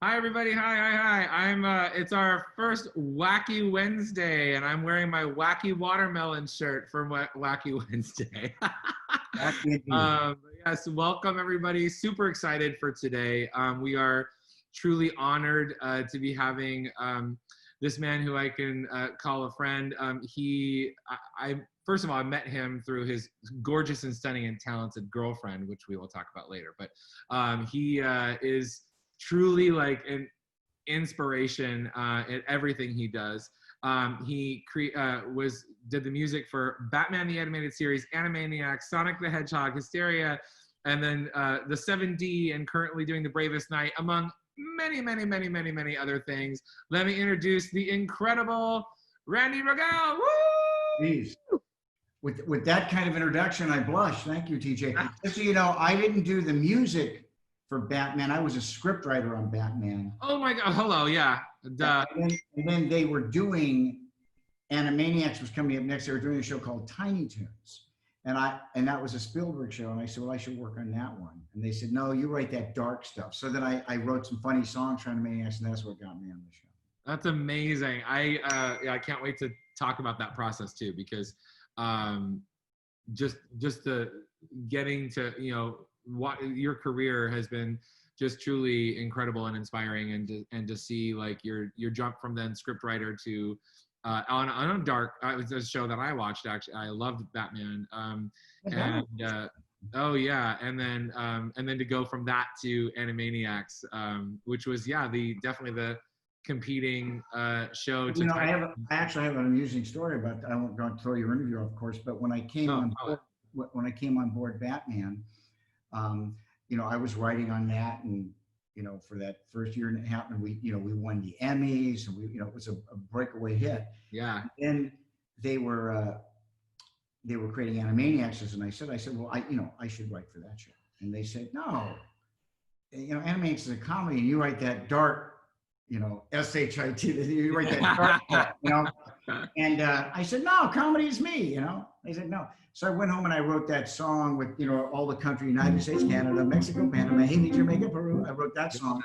Hi everybody! Hi! It's our first Wacky Wednesday, and I'm wearing my Wacky Watermelon shirt for Wacky Wednesday. um, yes, welcome everybody. Super excited for today. We are truly honored to be having this man who I can call a friend. I first of all, I met him through his gorgeous and stunning and talented girlfriend, which we will talk about later. But he is truly like an inspiration in everything he does. Did the music for Batman the Animated Series, Animaniacs, Sonic the Hedgehog, Hysteria, and then the 7D, and currently doing The Bravest Night, among many other things. Let me introduce the incredible Randy Rogel. Woo! Jeez. With that kind of introduction, I blush. Thank you, TJ. Just so you know, I didn't do the music for Batman. I was a scriptwriter on Batman. Oh my God! Hello, yeah. And then they were doing Animaniacs was coming up next. They were doing a show called Tiny Toons, and that was a Spielberg show. And I said, well, I should work on that one. And they said, no, you write that dark stuff. So then I wrote some funny songs for Animaniacs, and that's what got me on the show. That's amazing. I can't wait to talk about that process too, because just the getting to, what your career has been just truly incredible and inspiring, and to see like your jump from then scriptwriter to on a dark, it was a show that I watched. Actually, I loved Batman. Oh yeah, and then to go from that to Animaniacs, which was definitely the competing show. I actually have an amusing story about that. I won't go throw your interview, of course, but when I came on board Batman, I was writing on that, and for that first year and a half, and we won the Emmys, and it was a breakaway hit. Yeah. And they were creating Animaniacs, and I said, well, I should write for that show. And they said, no, Animaniacs is a comedy, and you write that dark, SHIT, you write that dark stuff, And I said, no, comedy is me, They said, no. So I went home and I wrote that song with, all the country, United States, Canada, Mexico, Panama, Haiti, Jamaica, Peru. I wrote that song.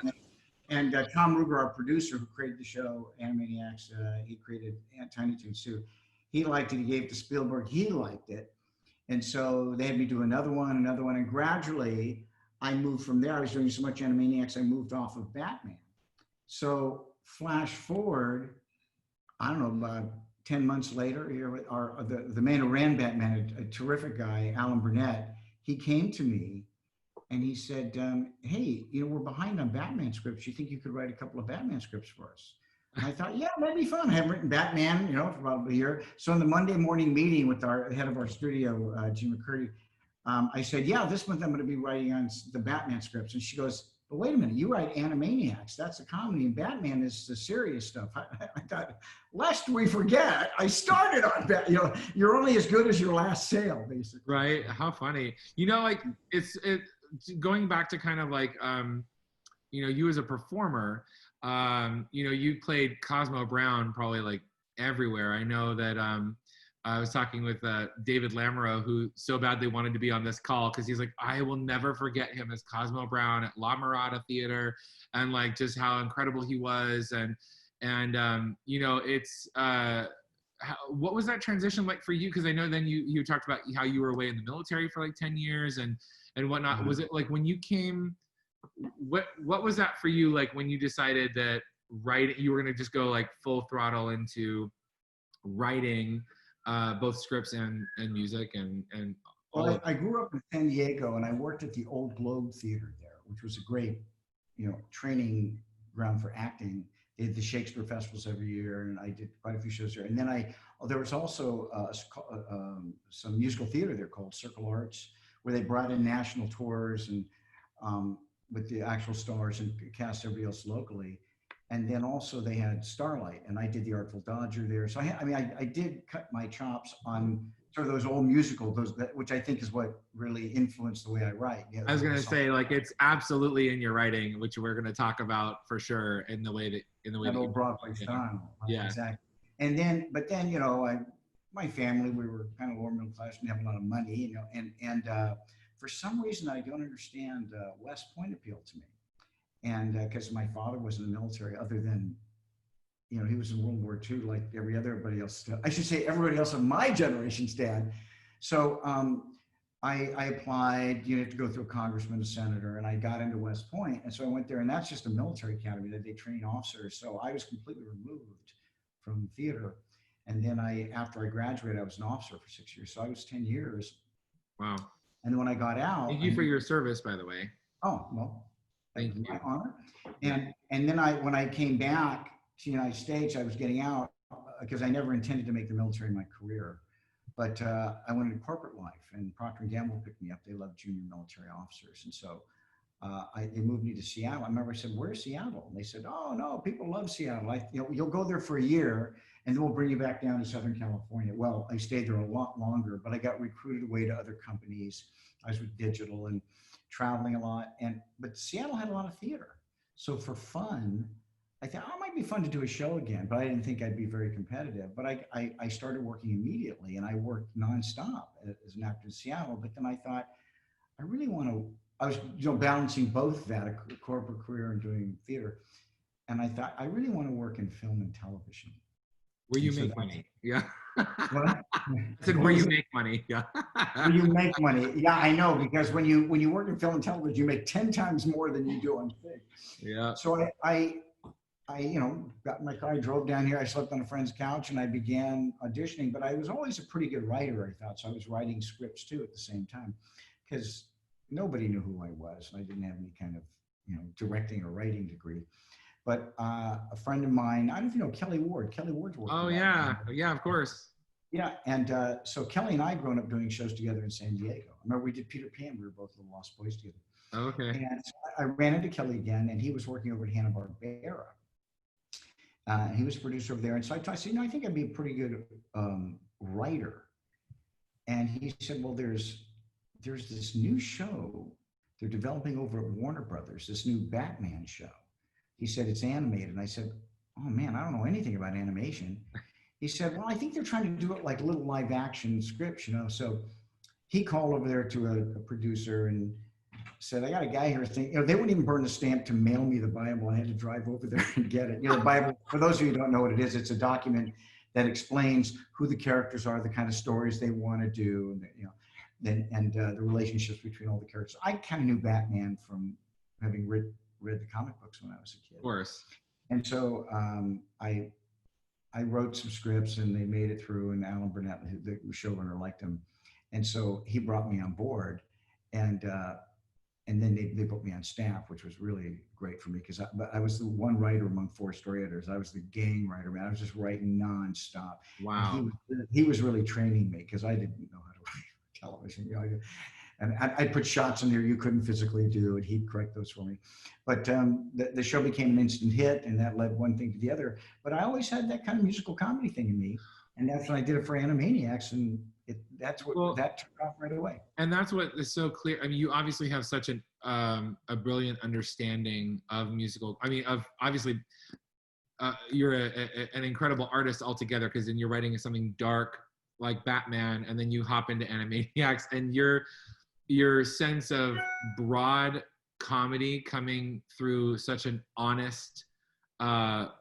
And Tom Ruger, our producer who created the show, Animaniacs, he created Tiny Toons too. He liked it. He gave it to Spielberg. He liked it. And so they had me do another one. And gradually I moved from there. I was doing so much Animaniacs, I moved off of Batman. So flash forward, I don't know, about 10 months later, the man who ran Batman, a terrific guy, Alan Burnett, he came to me and he said, hey, we're behind on Batman scripts. You think you could write a couple of Batman scripts for us? And I thought, yeah, that'd be fun. I haven't written Batman, for about a year. So in the Monday morning meeting with our head of our studio, Jim McCurdy, I said, yeah, this month I'm going to be writing on the Batman scripts. And she goes, but wait a minute, you write Animaniacs, that's a comedy, and Batman is the serious stuff. I thought, lest we forget, I started on Batman. You're only as good as your last sale, basically. Right, how funny. It's going back to kind of like, you as a performer, you played Cosmo Brown probably like everywhere. I know that I was talking with David Lamoureux, who so badly wanted to be on this call because he's like, I will never forget him as Cosmo Brown at La Mirada Theater, and like just how incredible he was. And it's what was that transition like for you? Because I know then you talked about how you were away in the military for like 10 years and whatnot. Mm-hmm. Was it like when you came, what was that for you, like when you decided that you were going to just go like full throttle into writing both scripts and music and all? Well, I grew up in San Diego, and I worked at the Old Globe Theater there, which was a great, training ground for acting. They had the Shakespeare festivals every year, and I did quite a few shows there. And then there was also some musical theater there called Circle Arts, where they brought in national tours and with the actual stars and cast everybody else locally. And then also they had Starlight, and I did the Artful Dodger there. So I did cut my chops on sort of those old musicals, which I think is what really influenced the way I write. I was going to say, like, it's absolutely in your writing, which we're going to talk about for sure in the way that old Broadway style. Yeah, exactly. And then, my family, we were kind of lower middle class and have a lot of money, and for some reason I don't understand, West Point appealed to me. And because my father was in the military, other than, he was in World War II, like everybody else. I should say everybody else of my generation's dad. So I applied, you have to go through a congressman, a senator, and I got into West Point. And so I went there, and that's just a military academy that they train officers. So I was completely removed from theater. And then after I graduated, I was an officer for 6 years. So I was 10 years. Wow. And then when I got out. Thank you for your service, by the way. Oh, well, thank you. My honor. And then when I came back to the United States, I was getting out because I never intended to make the military my career. But I went into corporate life, and Procter & Gamble picked me up. They love junior military officers. And so they moved me to Seattle. I remember I said, "Where's Seattle?" And they said, "Oh, no, people love Seattle. You'll go there for a year, and then we'll bring you back down to Southern California." Well, I stayed there a lot longer, but I got recruited away to other companies. I was with digital and traveling a lot. But Seattle had a lot of theater. So for fun, I thought, it might be fun to do a show again, but I didn't think I'd be very competitive. But I started working immediately, and I worked nonstop as an actor in Seattle. But then I thought, I really want to, I was balancing both that, a corporate career and doing theater. And I thought, I really want to work in film and television. Where you make money. Yeah. What? I said where you make money. Yeah. Where you make money. Yeah, I know, because when you work in film and television, you make 10 times more than you do on stage. Yeah. So I got in my car, I drove down here, I slept on a friend's couch, and I began auditioning. But I was always a pretty good writer, I thought. So I was writing scripts too at the same time, because nobody knew who I was, and I didn't have any kind of directing or writing degree. But a friend of mine, I don't know if you know Kelly Ward. Kelly Ward's working. Oh yeah, yeah, of course. Yeah, and so Kelly and I grown up doing shows together in San Diego. I remember we did Peter Pan. We were both little Lost Boys together. Oh, okay. And so I ran into Kelly again, and he was working over at Hanna-Barbera. He was a producer over there. And so I said, I think I'd be a pretty good writer. And he said, well, there's this new show they're developing over at Warner Brothers, this new Batman show. He said, it's animated. And I said, oh man, I don't know anything about animation. He said, well, I think they're trying to do it like little live action scripts, So he called over there to a producer and said, I got a guy here they wouldn't even burn the stamp to mail me the Bible. I had to drive over there and get it. The Bible, for those of you who don't know what it is, it's a document that explains who the characters are, the kind of stories they want to do, and the relationships between all the characters. I kind of knew Batman from having read the comic books when I was a kid. Of course. And so I wrote some scripts, and they made it through, and Alan Burnett, the showrunner, liked them. And so he brought me on board, and then they put me on staff, which was really great for me, because I was the one writer among 4 story editors. I was the gang writer, man. I was just writing nonstop. Wow. He was really training me, because I didn't know how to write television. And I'd put shots in there you couldn't physically do, and he'd correct those for me. But the show became an instant hit, and that led one thing to the other. But I always had that kind of musical comedy thing in me, and that's when I did it for Animaniacs, and that took off right away. And that's what is so clear. I mean, you obviously have such a brilliant understanding of musical. I mean, obviously, you're an incredible artist altogether, because then you're writing something dark like Batman, and then you hop into Animaniacs, and your sense of broad comedy coming through such an honest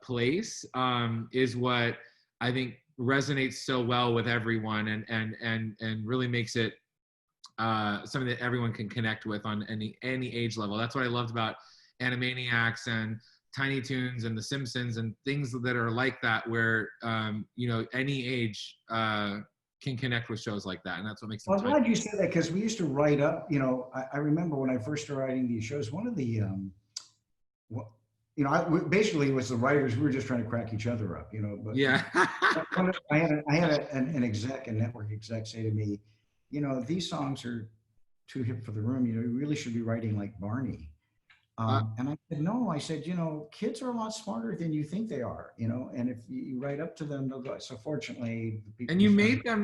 place is what I think resonates so well with everyone, and really makes it something that everyone can connect with on any age level. That's what I loved about Animaniacs and Tiny Toons and The Simpsons and things that are like that, where any age can connect with shows like that, and that's what makes them. Well, I'm glad you said that, because we used to write up. I remember when I first started writing these shows. One of the, basically it was the writers. We were just trying to crack each other up, But yeah, I had an exec, a network exec, say to me, these songs are too hip for the room. You really should be writing like Barney. And I said, no, I said, kids are a lot smarter than you think they are, and if you write up to them, they'll go. So fortunately, the people. And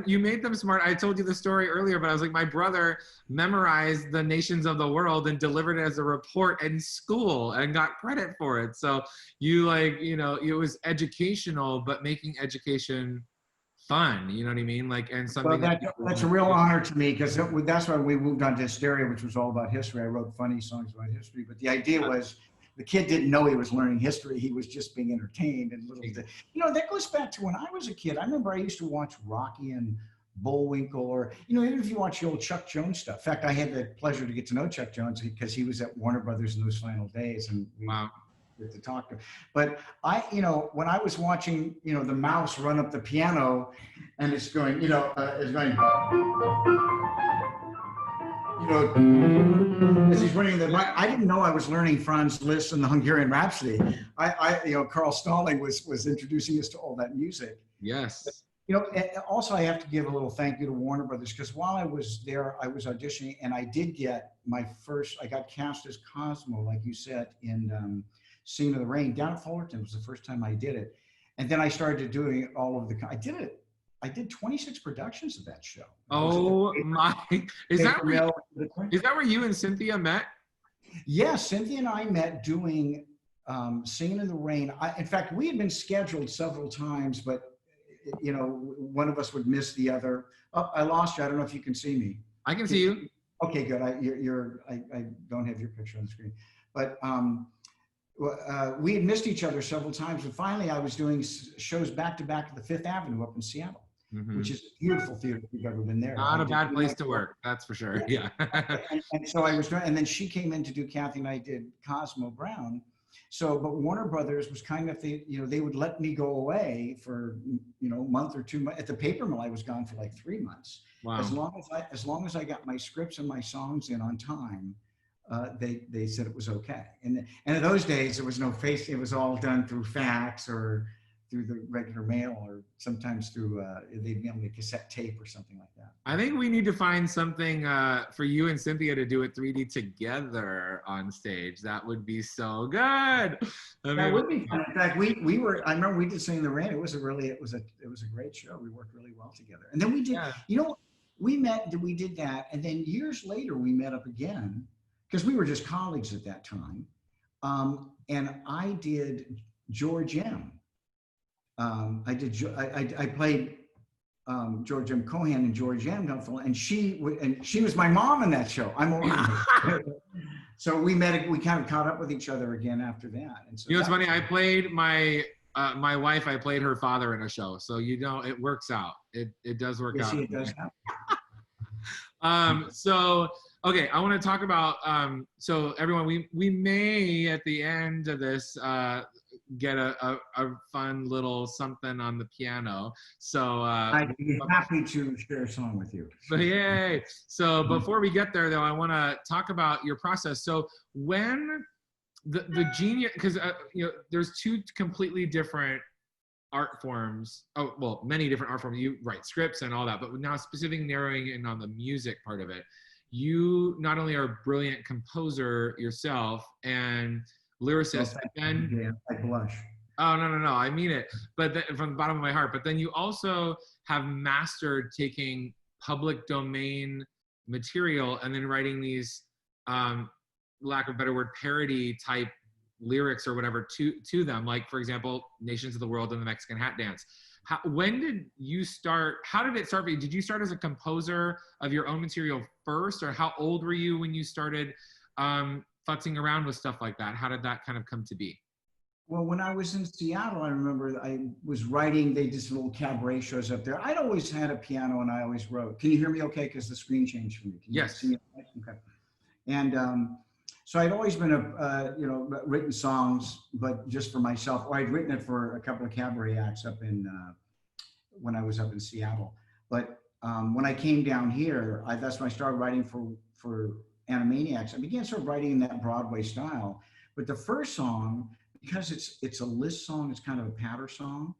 you made them smart. I told you the story earlier, but I was like, my brother memorized the nations of the world and delivered it as a report in school and got credit for it. So it was educational, but making education fun, you know what I mean? And something. Well, that's a real honor to me, because that's why we moved on to Hysteria, which was all about history. I wrote funny songs about history, but the idea was the kid didn't know he was learning history. He was just being entertained and that goes back to when I was a kid. I remember I used to watch Rocky and Bullwinkle, or, even if you watch the old Chuck Jones stuff. In fact, I had the pleasure to get to know Chuck Jones because he was at Warner Brothers in those final days, and we get to talk to him. But when I was watching, the mouse run up the piano, and it's going, as he's running I didn't know I was learning Franz Liszt and the Hungarian Rhapsody. Carl Stalling was introducing us to all that music. Yes. Also, I have to give a little thank you to Warner Brothers, because while I was there, I was auditioning, and I did get I got cast as Cosmo, like you said, in Singing in the Rain down at Fullerton. It was the first time I did it. And then I started doing I did 26 productions of that show. Oh my, is that where you and Cynthia met? Yes, Cynthia and I met doing Singing in the Rain. In fact, we had been scheduled several times, but one of us would miss the other. Oh, I lost you. I don't know if you can see me. I can see you. Okay, good. I don't have your picture on the screen, but we had missed each other several times. And finally, I was doing shows back to back at the Fifth Avenue up in Seattle, which is a beautiful theater if you've ever been there. Not a bad place to work, that's for sure. Yeah. and so I was doing, and then she came in to do Kathy, and I did Cosmo Brown. So, but Warner Brothers was kind of they would let me go away for, a month or 2 months. At the paper mill, I was gone for like 3 months. Wow. As long as I got my scripts and my songs in on time, they said it was okay. And in those days, there was no face. It was all done through fax or through the regular mail, or sometimes through they'd mail me a cassette tape or something like that. I think we need to find something for you and Cynthia to do it 3D together on stage. That would be so good. That would be fun. In fact, I remember we did Singing in the Rain. It was a great show. We worked really well together. And then we did, we did that. And then years later, we met up again, because we were just colleagues at that time. And I did George M. I played George M. Cohan and George M. And she was my mom in that show. I'm older. So we kind of caught up with each other again after that. And so it's funny. I played my wife. I played her father in a show. So it works out. It does work out. It does So okay, I want to talk about. So everyone, we may at the end of this get a fun little something on the piano. So I'd be happy to share a song with you. But yay! So before we get there, though, I want to talk about your process. So when the genius, because there's two completely different art forms. Oh, well, many different art forms. You write scripts and all that, but now specifically narrowing in on the music part of it. You not only are a brilliant composer yourself and lyricist, but then I blush. Oh, no, I mean it, but from the bottom of my heart. But then you also have mastered taking public domain material and then writing these, lack of a better word, parody type lyrics or whatever to them. Like, for example, Nations of the World and the Mexican Hat Dance. When did you start? How did it start for you? Did you start as a composer of your own material first, or how old were you when you started futzing around with stuff like that? How did that kind of come to be? Well, when I was in Seattle, I remember I was writing, they did some little cabaret shows up there. I'd always had a piano and I always wrote. Can you hear me okay? Because the screen changed for me. Can yes. You see me? Okay. And so I'd always been written songs, but just for myself. Or I'd written it for a couple of cabaret acts up in, when I was up in Seattle. But when I came down here, that's when I started writing for Animaniacs. I began sort of writing in that Broadway style. But the first song, because it's a Liszt song, it's kind of a patter song,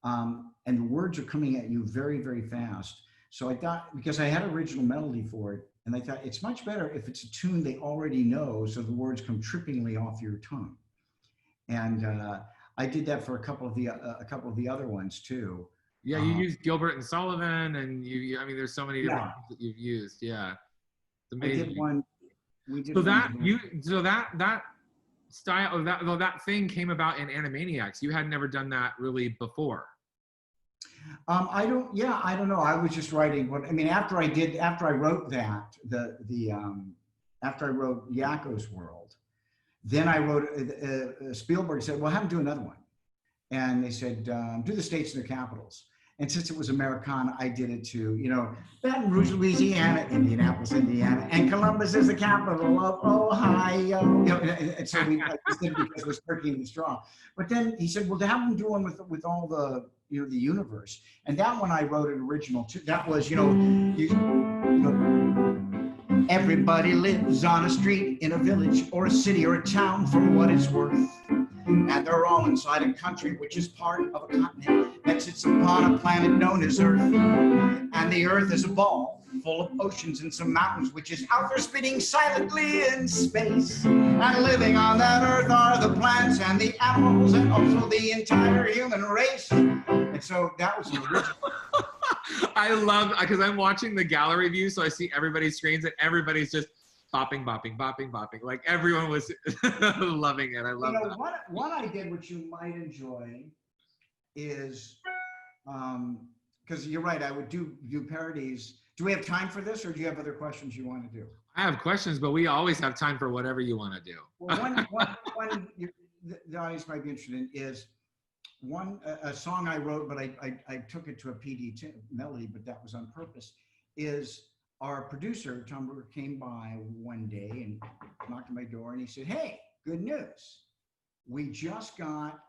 and the words are coming at you very, very fast. So I thought, because I had original melody for it, and I thought it's much better if it's a tune they already know, so the words come trippingly off your tongue. And I did that for a couple of the other ones too. Yeah, you used Gilbert and Sullivan, and I mean, there's so many different things that you've used. Yeah, it's amazing. I did one. We did so one. that style of that thing came about in Animaniacs. You had never done that really before. I don't know. I was just writing after I wrote that, after I wrote Yakko's World, Then I wrote, Spielberg said, well, have him do another one. And they said, do the states and their capitals. And since it was Americana, I did it too. You know, Baton Rouge, Louisiana, Indianapolis, Indiana, and Columbus is the capital of Ohio. You know, and so we did it because it was Turkey in the Straw. But then he said, well, to have him do one with all the, you know, the universe. And that one I wrote an original too. That was, you know, everybody lives on a street in a village or a city or a town for what it's worth. And they're all inside a country which is part of a continent that sits upon a planet known as Earth. And the Earth is a ball full of oceans and some mountains which is out there spinning silently in space. And living on that Earth are the plants and the animals and also the entire human race. And so that was the original. I love, because I'm watching the gallery view, so I see everybody's screens and everybody's just bopping, bopping, bopping, bopping. Like everyone was loving it. I love that. What I did, which you might enjoy, is, because you're right, I would do parodies. Do we have time for this, or do you have other questions you want to do? I have questions, but we always have time for whatever you want to do. Well, one the audience might be interested in is a song I wrote, but I took it to a PD melody, but that was on purpose, is our producer, Tom Brewer, came by one day and knocked on my door and he said, hey, good news. We just got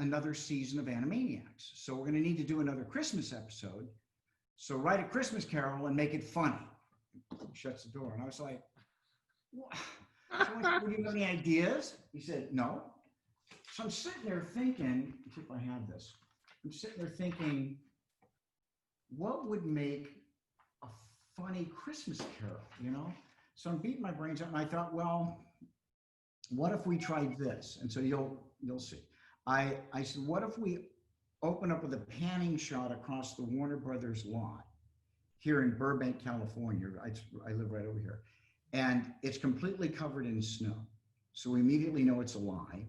another season of Animaniacs. So we're gonna need to do another Christmas episode. So write a Christmas carol and make it funny. He shuts the door. And I was like, what? So do you have any ideas? He said, no. So I'm sitting there thinking, let's see if I have this. I'm sitting there thinking, what would make a funny Christmas carol, you know? So I'm beating my brains out and I thought, well, what if we tried this? And so you'll see. I said, what if we open up with a panning shot across the Warner Brothers lot here in Burbank, California. I live right over here. And it's completely covered in snow. So we immediately know it's a lie.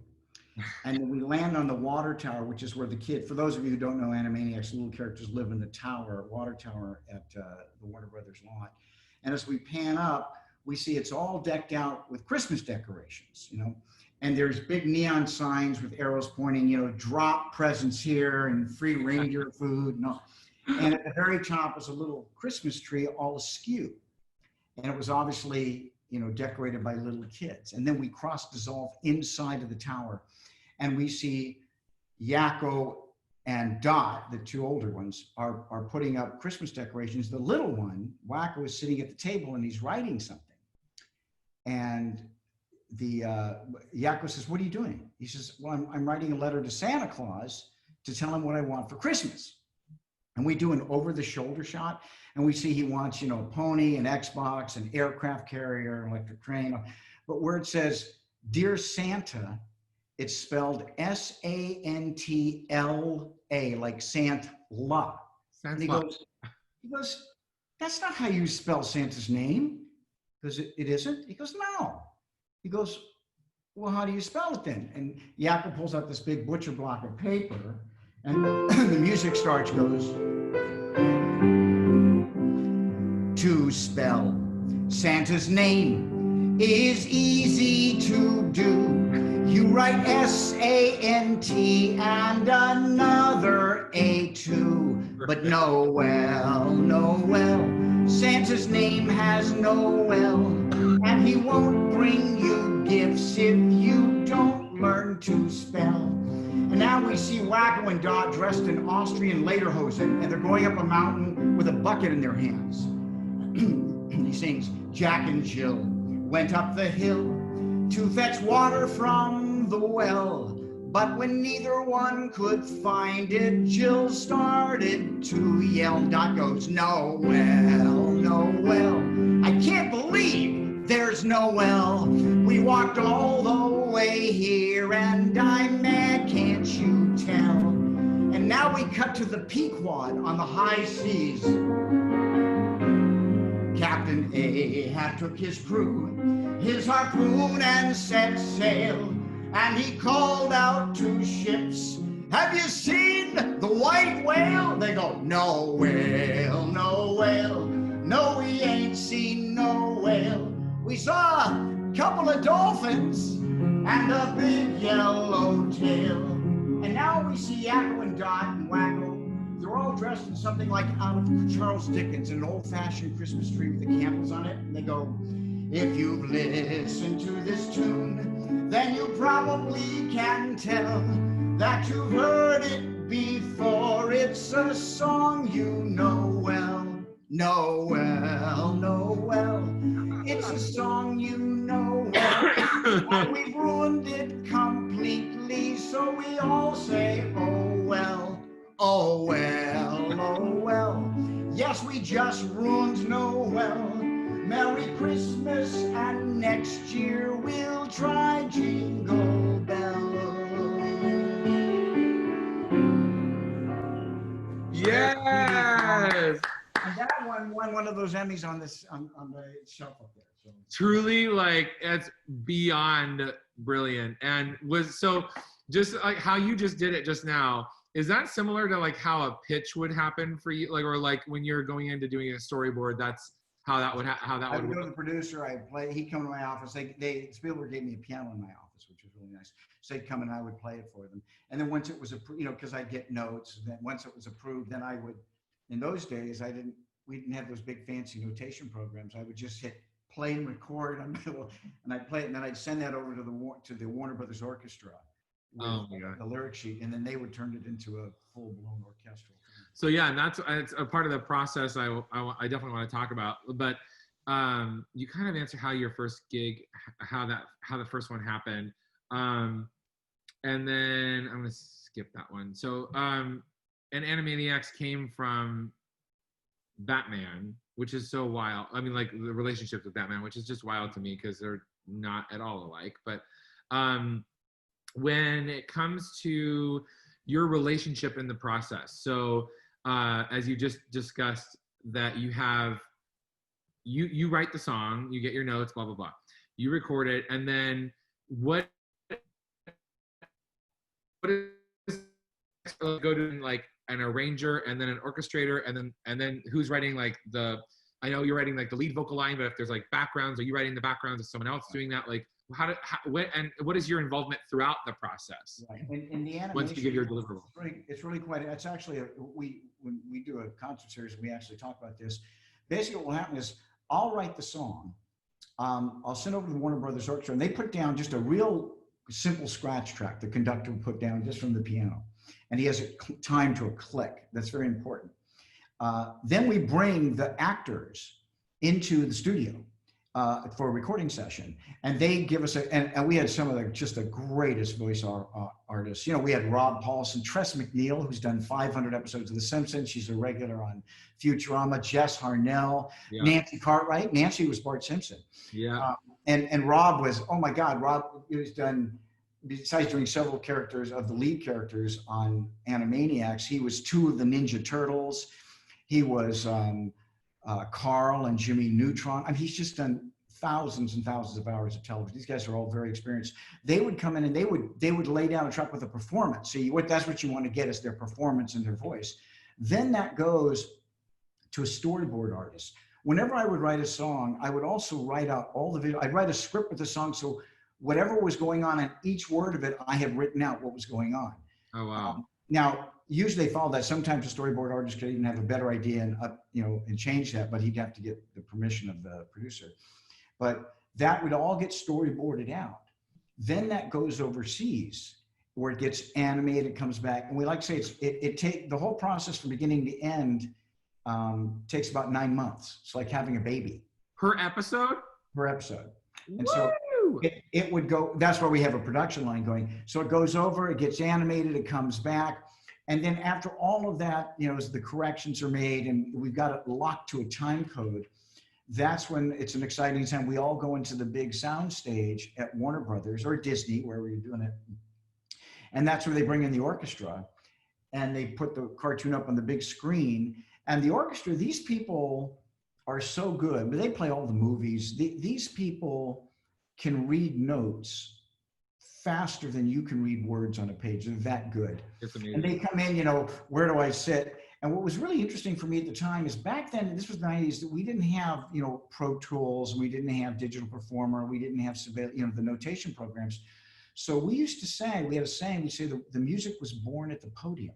And then we land on the water tower, which is where the kid, for those of you who don't know Animaniacs, little characters live in the tower, water tower at the Warner Brothers lot. And as we pan up, we see it's all decked out with Christmas decorations, you know, and there's big neon signs with arrows pointing, you know, drop presents here and free reindeer food. And, and at the very top is a little Christmas tree all askew. And it was obviously, you know, decorated by little kids. And then we cross dissolve inside of the tower and we see Yakko and Dot, the two older ones, are putting up Christmas decorations. The little one, Wakko, is sitting at the table and he's writing something. And the Yakko says, what are you doing? He says, well, I'm writing a letter to Santa Claus to tell him what I want for Christmas. And we do an over-the-shoulder shot, and we see he wants, you know, a pony, an Xbox, an aircraft carrier, an electric train. But where it says, Dear Santa, it's spelled S-A-N-T-L-A, like Sant-la. And he goes, that's not how you spell Santa's name. Because it isn't? He goes, no. He goes, well, how do you spell it then? And Yakko pulls out this big butcher block of paper, and the music starts, goes, to spell Santa's name is easy to do. You write S-A-N-T and another A-2. But Noel, Santa's name has Noel, and he won't bring you gifts if you don't learn to spell. And now we see Wakko and Dot dressed in Austrian lederhosen, and they're going up a mountain with a bucket in their hands. And he sings, Jack and Jill went up the hill to fetch water from the well. But when neither one could find it, Jill started to yell. Dot goes, Noel, I can't believe there's Noel. We walked all the way here and I'm mad, can't you tell? And now we cut to the Pequod on the high seas. Captain Ahab took his crew, his harpoon and set sail. And he called out to ships, have you seen the white whale? They go, no whale, no we ain't seen no whale. We saw a couple of dolphins, and a big yellow tail. And now we see Yakko and Dot and Wacko. They're all dressed in something like out of Charles Dickens, an old-fashioned Christmas tree with the candles on it. And they go, if you've listened to this tune, then you probably can tell that you've heard it before. It's a song you know well, know well, know well. It's a song you know well, and we've ruined it completely, so we all say, oh well, oh well, oh well. Yes, we just ruined Noel. Merry Christmas, and next year we'll try Jingle Bells. Yes. And that one won one of those Emmys on this on the shelf up there. So. Truly, like, it's beyond brilliant. And was so just like how you just did it just now. Is that similar to like how a pitch would happen for you, like, or like when you're going into doing a storyboard? That's how that would I would go to the producer. I'd play. He'd come to my office. Spielberg gave me a piano in my office, which was really nice. So they'd come and I would play it for them. And then once it was approved, you know, because I'd get notes. Then once it was approved, then I would. In those days, we didn't have those big fancy notation programs. I would just hit play and record on middle, and I'd play it, and then I'd send that over to the Warner Brothers Orchestra with the lyric sheet, and then they would turn it into a full-blown orchestral thing. So yeah, and it's a part of the process I definitely want to talk about. But you kind of answer how your first gig, how the first one happened, and then I'm gonna skip that one. So and Animaniacs came from Batman, which is so wild. I mean, like the relationships with Batman, which is just wild to me because they're not at all alike. But when it comes to your relationship in the process, so as you just discussed, that you write the song, you get your notes, blah blah blah, you record it, and then what is go to like an arranger and then an orchestrator and then who's writing like I know you're writing like the lead vocal line, but if there's like backgrounds, are you writing the backgrounds? Is someone else doing that? Like what is your involvement throughout the process? Right. In the animation, once you give your deliverable, it's really quite. It's actually when we do a concert series, we actually talk about this. Basically, what will happen is I'll write the song. I'll send over to the Warner Brothers Orchestra, and they put down just a real simple scratch track. The conductor will put down just from the piano. And he has a time to a click. That's very important. Then we bring the actors into the studio for a recording session, and they give us and we had some of the greatest voice artists. You know, we had Rob Paulsen, Tress MacNeille, who's done 500 episodes of The Simpsons. She's a regular on Futurama. Jess Harnell, yeah. Nancy Cartwright. Nancy was Bart Simpson. Yeah. And Rob was, oh my God, Rob has done. Besides doing several characters of the lead characters on Animaniacs, he was 2 of the Ninja Turtles. He was Carl and Jimmy Neutron. I mean, he's just done thousands and thousands of hours of television. These guys are all very experienced. They would come in and they would lay down a track with a performance. So that's what you want to get is their performance and their voice. Then that goes to a storyboard artist. Whenever I would write a song, I would also write out all the video. I'd write a script with the song, so whatever was going on in each word of it, I had written out what was going on. Oh, wow. Now, usually they follow that. Sometimes a storyboard artist could even have a better idea and change that, but he'd have to get the permission of the producer. But that would all get storyboarded out. Then that goes overseas where it gets animated, comes back. And we like to say the whole process from beginning to end takes about 9 months. It's like having a baby. Per episode? Per episode. And Woo! So it would go, that's where we have a production line going. So it goes over, it gets animated, it comes back. And then after all of that, as the corrections are made and we've got it locked to a time code, that's when it's an exciting time. We all go into the big sound stage at Warner Brothers or Disney, wherever you're doing it. And that's where they bring in the orchestra and they put the cartoon up on the big screen. And the orchestra, these people are so good, but they play all the movies. These people can read notes faster than you can read words on a page. They're that good. It's amazing. And they come in, where do I sit? And what was really interesting for me at the time is back then, this was the 90s, that we didn't have, Pro Tools, we didn't have Digital Performer, we didn't have, the notation programs. So we used to say, we had a saying, we say the music was born at the podium,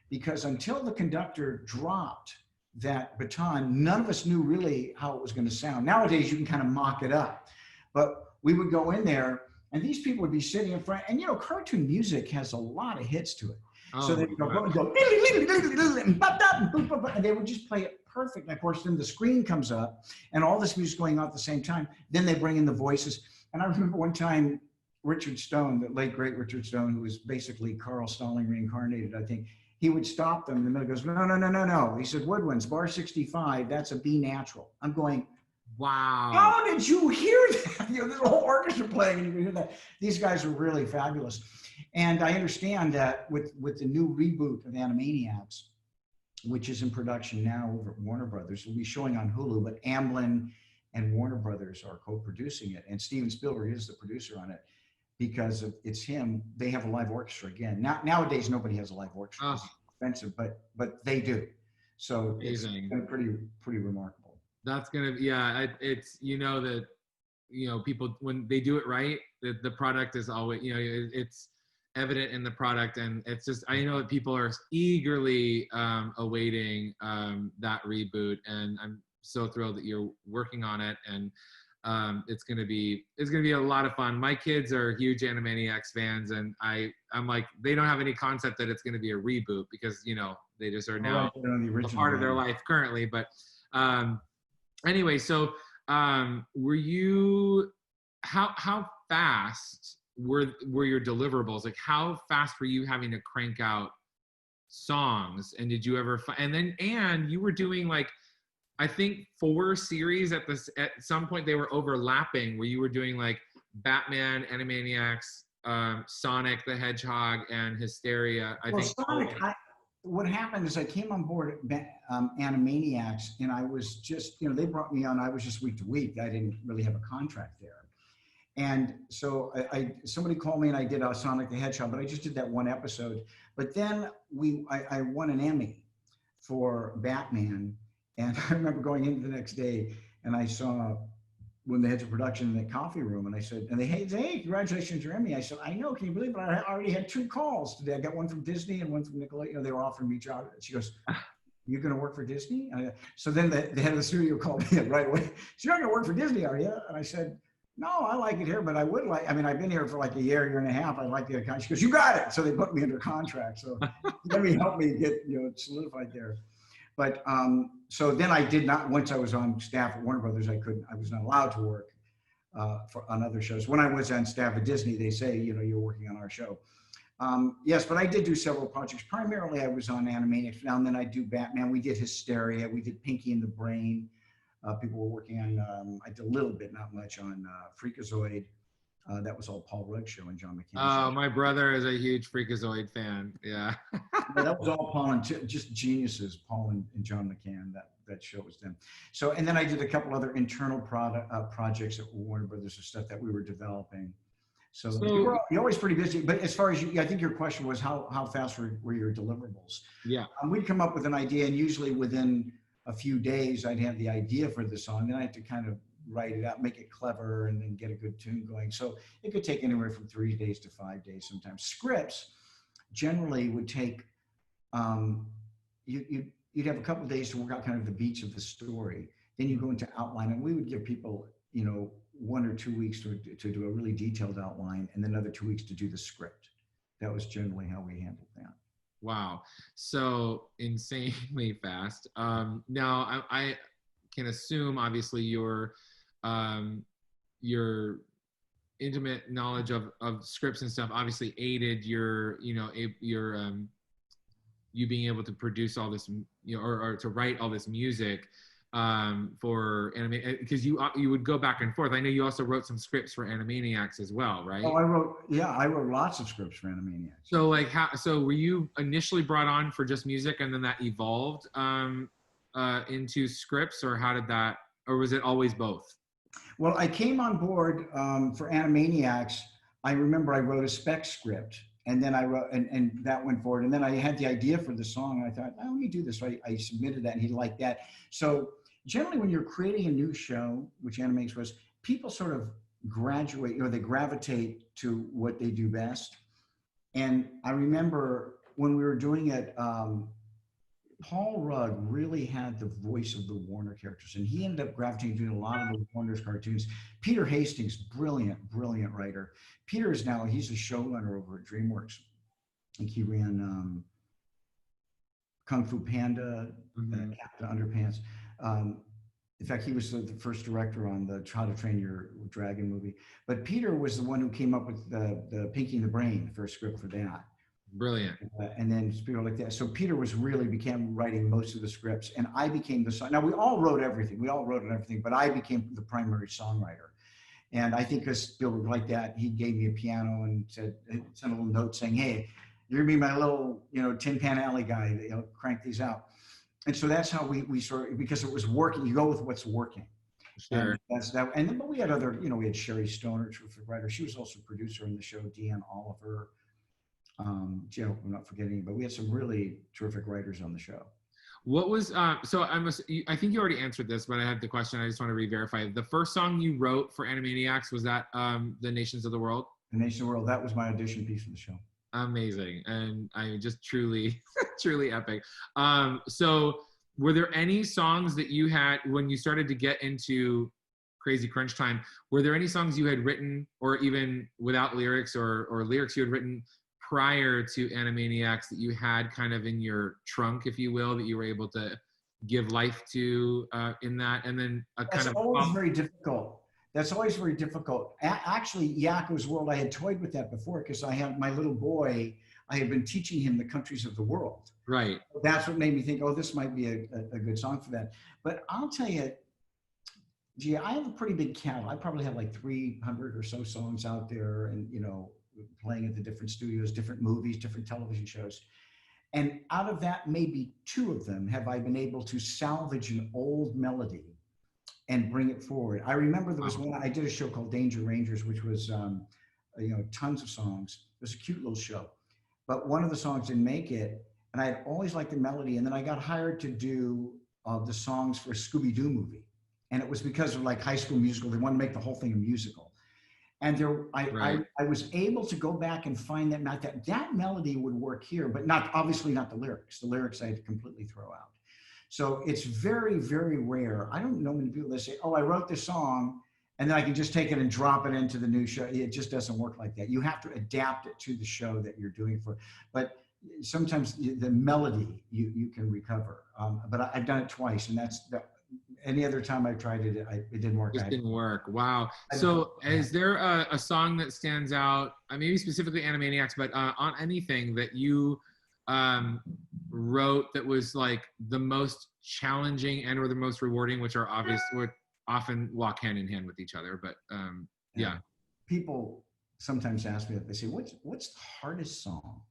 because until the conductor dropped that baton, none of us knew really how it was going to sound. Nowadays, you can kind of mock it up, but we would go in there and these people would be sitting in front, and you know, cartoon music has a lot of hits to it. So they would go, and they would just play it perfect. And of course, then the screen comes up and all this music going on at the same time. Then they bring in the voices. And I remember one time, Richard Stone, the late great Richard Stone, who was basically Carl Stalling reincarnated, I think, he would stop them in the middle, goes, no. He said, Woodwinds, bar 65, that's a B natural. I'm going, wow. How did you hear that? You know, there's a whole orchestra playing and you can hear that. These guys are really fabulous. And I understand that with the new reboot of Animaniacs, which is in production now over at Warner Brothers, will be showing on Hulu, but Amblin and Warner Brothers are co-producing it. And Steven Spielberg is the producer on it because it's him. They have a live orchestra again. Nowadays, nobody has a live orchestra. It's expensive, but they do. So amazing. It's been pretty remarkable. That's gonna be, yeah. It's, you know, that, you know, people, when they do it right, the product is always, you know, it's evident in the product, and it's just, I know that people are eagerly awaiting that reboot, and I'm so thrilled that you're working on it, and it's gonna be a lot of fun. My kids are huge Animaniacs fans, and I'm like, they don't have any concept that it's gonna be a reboot, because, you know, they just are now a part of their life currently. But anyway, so were you, how fast were your deliverables? Like, how fast were you having to crank out songs? And did you ever and you were doing, like, I think 4 series at some point they were overlapping, where you were doing like Batman, Animaniacs, Sonic the Hedgehog, and Hysteria. I think Sonic, what happened is I came on board at Animaniacs, and I was just, you know, they brought me on, I was just week to week. I didn't really have a contract there. And so somebody called me and I did Sonic the Hedgehog, but I just did that one episode. But then I won an Emmy for Batman. And I remember going into the next day and I saw when the heads of production in the coffee room, and I said, and hey, congratulations, your Emmy. I said, I know, can you believe it? I already had 2 calls today. I got one from Disney and one from Nickelodeon. You know, they were offering me jobs. She goes, you're going to work for Disney? So then the head of the studio called me right away. So you're not going to work for Disney, are you? And I said, no, I like it here, but I would like, I mean, I've been here for like a year and a half. I'd like to get a contract. She goes, you got it. So they put me under contract. So let me help me get, you know, solidified there. But so then I did not, once I was on staff at Warner Brothers, I was not allowed to work on other shows. When I was on staff at Disney, they say, you know, you're working on our show. Yes, but I did do several projects. Primarily, I was on Animaniacs. Now and then I do Batman. We did Hysteria. We did Pinky and the Brain. People were working on, I did a little bit, not much, on Freakazoid. That was all Paul Rudd's show and John McCain. Oh, my brother is a huge Freakazoid fan. Yeah. That was all Paul and just geniuses, Paul and John McCann. That show was them. So, and then I did a couple other internal projects at Warner Brothers and stuff that we were developing. So you're always pretty busy. But as far as I think your question was how fast were your deliverables? Yeah. We'd come up with an idea, and usually within a few days, I'd have the idea for the song. Then I had to kind of write it out, make it clever, and then get a good tune going. So it could take anywhere from 3 days to 5 days sometimes. Scripts generally would take, you'd have a couple of days to work out kind of the beats of the story. Then you go into outline, and we would give people, you know, 1 or 2 weeks to do a really detailed outline, and then another 2 weeks to do the script. That was generally how we handled that. Wow. So insanely fast. Now I can assume, obviously, your intimate knowledge of scripts and stuff obviously aided your, you know, you being able to produce all this, you know, or to write all this music for anime, because you would go back and forth. I know you also wrote some scripts for Animaniacs as well, right? Oh, I wrote lots of scripts for Animaniacs. So like, so were you initially brought on for just music, and then that evolved into scripts, or how did that, or was it always both? Well, I came on board for Animaniacs. I remember I wrote a spec script, and then I wrote, and that went forward. And then I had the idea for the song, and I thought, let me do this. So I submitted that, and he liked that. So generally, when you're creating a new show, which Animaniacs was, people sort of graduate, they gravitate to what they do best. And I remember when we were doing it, Paul Rudd really had the voice of the Warner characters, and he ended up gravitating to a lot of the Warner's cartoons. Peter Hastings, brilliant writer. Peter is now, he's a showrunner over at DreamWorks. I think he ran Kung Fu Panda, Captain Underpants. In fact, he was the first director on the How to Train Your Dragon movie. But Peter was the one who came up with the Pinky and the Brain, the first script for that. Brilliant. And then people like that. So Peter began writing most of the scripts, and I became the song. Now we all wrote everything. We all wrote everything, but I became the primary songwriter. And I think because Spielberg liked that, he gave me a piano and sent a little note saying, "Hey, you're gonna be my little, Tin Pan Alley guy. Crank these out." And so that's how we sort of, because it was working. You go with what's working. Sure. And that's that. And then, but we had other, we had Sherry Stoner, terrific writer. She was also producer in the show. Deanne Oliver. I'm not forgetting, but we had some really terrific writers on the show. What was so I think you already answered this, but I had the question. I just want to re-verify. The first song you wrote for Animaniacs, was that The Nations of the World? The Nations of the World. That was my audition piece for the show. Amazing, and I just truly epic. So were there any songs that you had when you started to get into crazy crunch time? Were there any songs you had written, or even without lyrics, or lyrics you had written prior to Animaniacs that you had kind of in your trunk, if you will, that you were able to give life to in that? And then That's always very difficult. That's always very difficult. Actually, Yakko's World, I had toyed with that before because I had my little boy, I had been teaching him the countries of the world. Right. That's what made me think, oh, this might be a good song for that. But I'll tell you, gee, I have a pretty big catalog. I probably have like 300 or so songs out there, and, playing at the different studios, different movies, different television shows. And out of that, maybe 2 of them have I been able to salvage an old melody and bring it forward. I remember there was one, I did a show called Danger Rangers, which was, tons of songs. It was a cute little show, but one of the songs didn't make it. And I had always liked the melody. And then I got hired to do the songs for a Scooby-Doo movie. And it was because of like High School Musical. They wanted to make the whole thing a musical. And I was able to go back and find that melody would work here, but obviously not the lyrics. The lyrics I had to completely throw out. So it's very, very rare. I don't know many people that say, "Oh, I wrote this song and then I can just take it and drop it into the new show." It just doesn't work like that. You have to adapt it to the show that you're doing for. But sometimes the melody you can recover. But I've done it twice, and any other time I tried it, it didn't work. It didn't work. Wow. So is there a song that stands out, maybe specifically Animaniacs, but on anything that you wrote that was like the most challenging and or the most rewarding, which are obvious, would often walk hand in hand with each other, but yeah. People sometimes ask me that. They say, what's the hardest song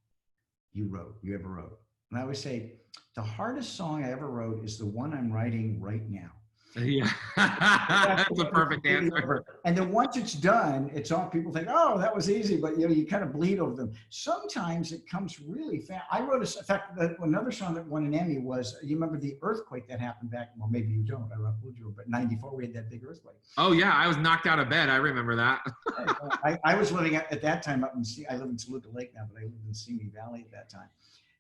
you ever wrote? And I always say, the hardest song I ever wrote is the one I'm writing right now. Yeah, that's a perfect answer. And then once it's done, it's all, people think, oh, that was easy, but you kind of bleed over them. Sometimes it comes really fast. I wrote in fact, another song that won an Emmy was, you remember the earthquake that happened back, well, maybe you don't, I don't know, but 94, we had that big earthquake. Oh yeah, I was knocked out of bed. I remember that. I was living at that time up in, I live in Toluca Lake now, but I lived in Simi Valley at that time.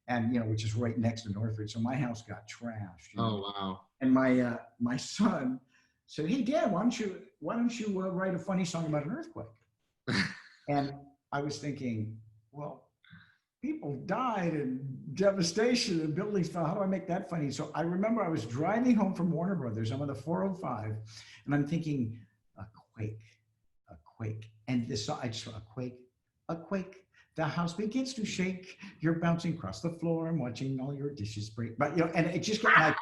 And, which is right next to Northridge. So my house got trashed. Oh, wow. And my son said, "Hey, Dad, why don't you write a funny song about an earthquake?" And I was thinking, well, people died and devastation and buildings fell. How do I make that funny? So I remember I was driving home from Warner Brothers. I'm on the 405, and I'm thinking, a quake. And this song, I just saw a quake. The house begins to shake. You're bouncing across the floor. I'm watching all your dishes break. But and it just got.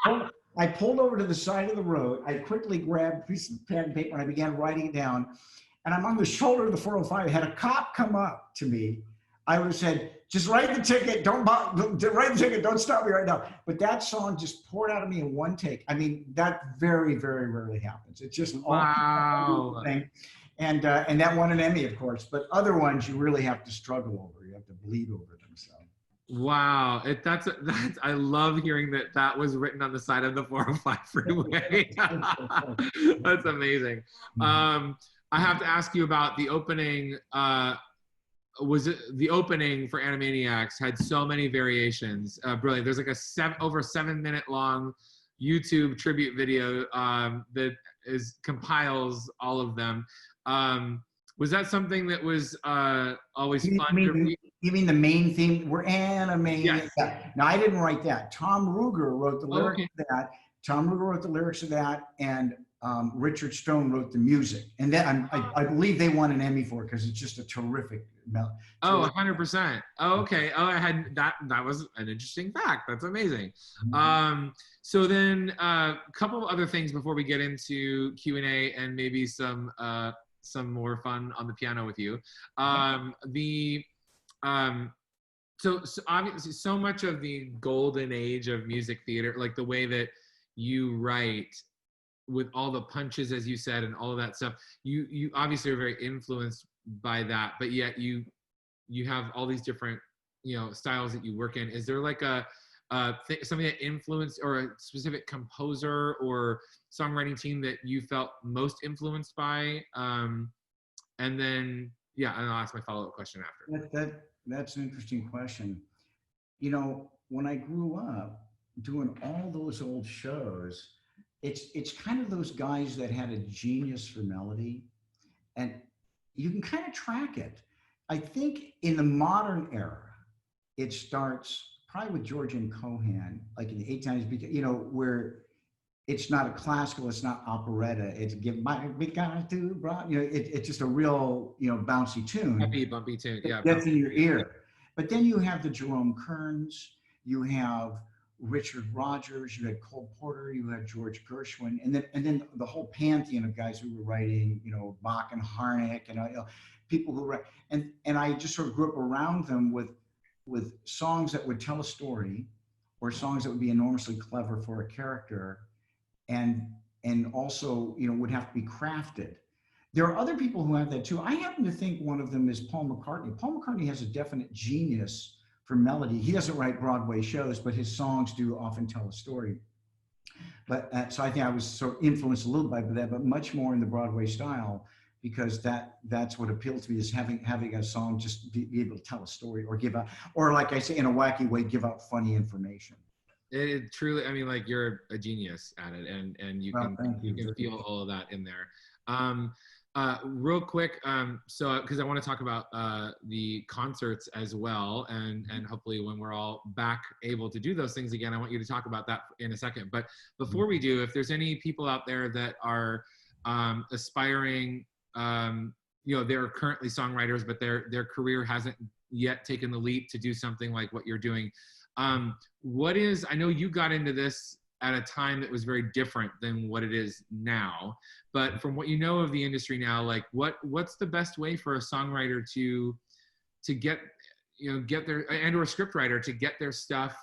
I pulled over to the side of the road. I quickly grabbed a piece of pen and paper and I began writing it down. And I'm on the shoulder of the 405. I had a cop come up to me. I would have said, "Just write the ticket. Don't write the ticket. Don't stop me right now." But that song just poured out of me in one take. I mean, that very, very rarely happens. It's just wow. Thing. And that won an Emmy, of course. But other ones you really have to struggle over. You have to bleed over them. So. Wow, that's I love hearing that was written on the side of the 405 freeway. That's amazing. I have to ask you about the opening. Was it the opening for Animaniacs had so many variations. Brilliant. There's like a over 7-minute long YouTube tribute video that compiles all of them. Was that something that was always fun to read? You mean the main theme? We're Animaniacs. Yes. Yeah. Now, I didn't write that. Tom Ruger wrote the lyrics Okay. of that. Tom Ruger wrote the lyrics of that, and Richard Stone wrote the music. And then I believe they won an Emmy for it because it's just a terrific melody. Oh, 100%. Oh, okay. Oh, I had that. That was an interesting fact. That's amazing. So then a couple of other things before we get into Q&A and maybe some more fun on the piano with you. So obviously so much of the golden age of music theater, like the way that you write with all the punches, as you said, and all of that stuff, you obviously are very influenced by that, but yet you have all these different, styles that you work in. Is there like something that influenced, or a specific composer or songwriting team that you felt most influenced by? And then, and I'll ask my follow-up question after. That's an interesting question. When I grew up doing all those old shows, it's kind of those guys that had a genius for melody, and you can kind of track it. I think in the modern era, it starts probably with George and Cohan, like in the 8 times, where it's not a classical, it's not operetta, it's give my big guys to, it's just a real, bouncy tune. Happy, bumpy tune, yeah. That's in your ear. But then you have the Jerome Kerns, you have Richard Rodgers, you had Cole Porter, you had George Gershwin, and then the whole pantheon of guys who were writing, Bach and Harnick, and people who write, and I just sort of grew up around them with songs that would tell a story, or songs that would be enormously clever for a character, and also would have to be crafted. There are other people who have that too. I happen to think one of them is Paul McCartney. Paul McCartney has a definite genius for melody. He doesn't write Broadway shows, but his songs do often tell a story. But so I think I was sort of influenced a little by that, but much more in the Broadway style, because that's what appealed to me, is having a song just be able to tell a story, or give out, or like I say, in a wacky way, give out funny information. It truly, I mean, like, you're a genius at it, and you can feel all of that in there. Real quick, so because I want to talk about the concerts as well, and hopefully when we're all back able to do those things again, I want you to talk about that in a second. But before we do, if there's any people out there that are aspiring, they're currently songwriters, but their career hasn't yet taken the leap to do something like what you're doing. I know you got into this at a time that was very different than what it is now, but from what you know of the industry now, like what's the best way for a songwriter to get their, and/or a scriptwriter to get their stuff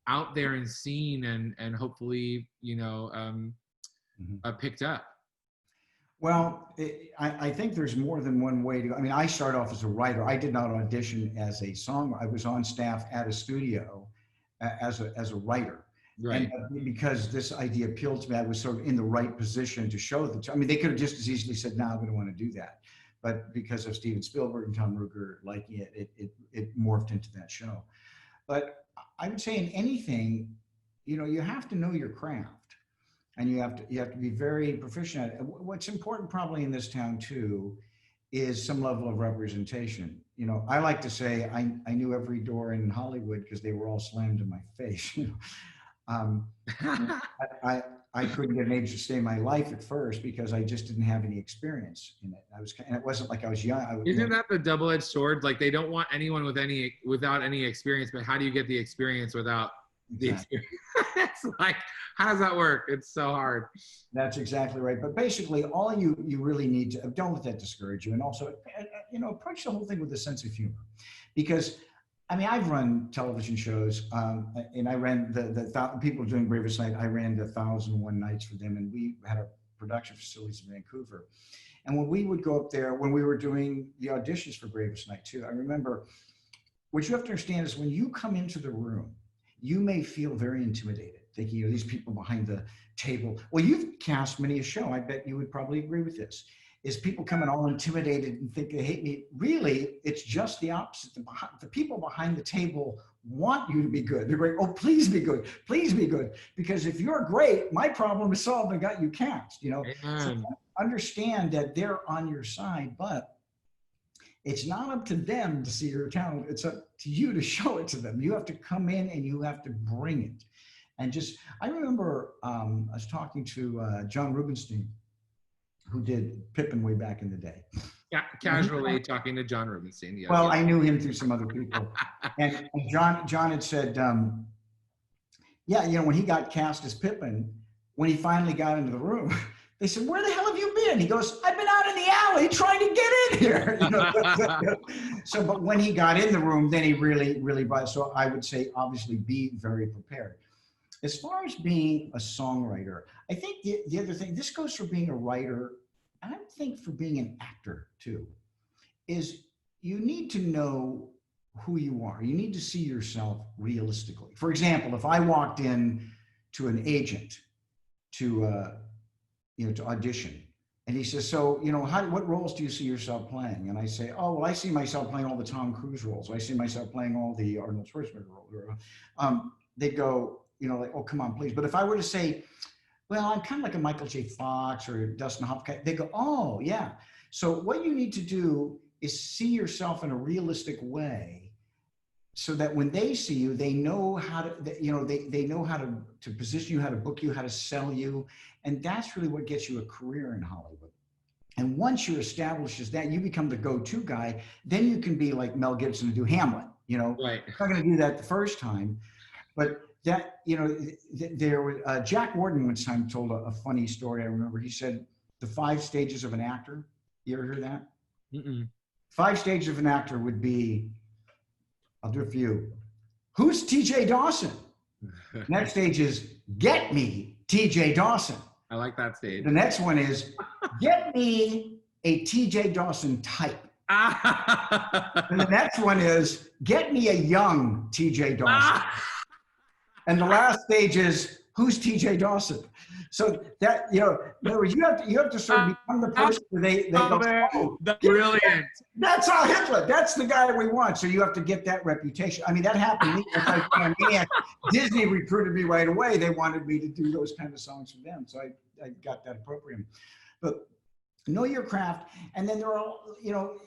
out there and seen and hopefully picked up? Well, I think there's more than one way to go. I mean, I started off as a writer. I did not audition as a songwriter. I was on staff at a studio as a writer. Right. And because this idea appealed to me, I was sort of in the right position to show them. I mean, they could have just as easily said, "No, we don't want to do that." But because of Steven Spielberg and Tom Ruger liking it, it morphed into that show. But I would say in anything, you have to know your craft, and you have to be very proficient at it. What's important probably in this town too is some level of representation. I like to say I knew every door in Hollywood because they were all slammed in my face. I couldn't get an agent to stay in my life at first because I just didn't have any experience in it. And it wasn't like I was young. Isn't that the double-edged sword? Like, they don't want anyone without any experience, but how do you get the experience without the experience? It's like, how does that work? It's so hard. That's exactly right. But basically, all you really need to, don't let that discourage you, and also approach the whole thing with a sense of humor, because I mean, I've run television shows, and I ran the people doing Bravest Night. I ran the 1,001 Nights for them, and we had our production facilities in Vancouver. And when we would go up there, when we were doing the auditions for Bravest Night too, I remember, what you have to understand is when you come into the room, you may feel very intimidated, thinking, these people behind the table. Well, you've cast many a show. I bet you would probably agree with this. is people coming all intimidated and think they hate me. Really, it's just the opposite. The people behind the table want you to be good. They're going, oh, please be good. Please be good. Because if you're great, my problem is solved and got you cast, you know. So understand that they're on your side, but it's not up to them to see your talent. It's up to you to show it to them. You have to come in and you have to bring it. And just, I remember I was talking to John Rubinstein, who did Pippin way back in the day. Yeah, casually talking to John Rubinstein. Yes, well, yes. I knew him through some other people. and John had said, yeah, you know, when he got cast as Pippin, when he finally got into the room, they said, where the hell have you been? He goes, I've been out in the alley trying to get in here. You know? So, but when he got in the room, then he really brought it. So I would say, obviously, be very prepared. As far as being a songwriter, I think the other thing, this goes for being a writer, and I think for being an actor too, is you need to know who you are. You need to see yourself realistically. For example, if I walked in to an agent to audition, and he says, so, you know, what roles do you see yourself playing? And I say, oh, well, I see myself playing all the Tom Cruise roles. I see myself playing all the Arnold Schwarzenegger roles. They go, you know, like, oh, come on, please. But if I were to say, well, I'm kind of like a Michael J. Fox or Dustin Hoffman, they go, oh, yeah. So what you need to do is see yourself in a realistic way so that when they see you, they know how to, you know, they know how to position you, how to book you, how to sell you. And that's really what gets you a career in Hollywood. And once you're established as that, you become the go-to guy, then you can be like Mel Gibson and do Hamlet, you know. Right. You're not going to do that the first time, but that, you know, there was Jack Warden one time told a funny story. I remember he said the 5 stages of an actor. You ever hear that? Mm-mm. 5 stages of an actor would be, I'll do a few. Who's TJ Dawson? Next stage is get me TJ Dawson. I like that stage. The next one is get me a TJ Dawson type. And the next one is get me a young TJ Dawson. And the last stage is who's TJ Dawson? So that, you know, in other words, you have to sort of become the person where they go, oh, that's brilliant. That's our Hitler. That's the guy we want. So you have to get that reputation. I mean, that happened to me. It's like Animaniacs. Disney recruited me right away. They wanted me to do those kind of songs for them. So I got that appropriate. But know your craft, and then there are, you know,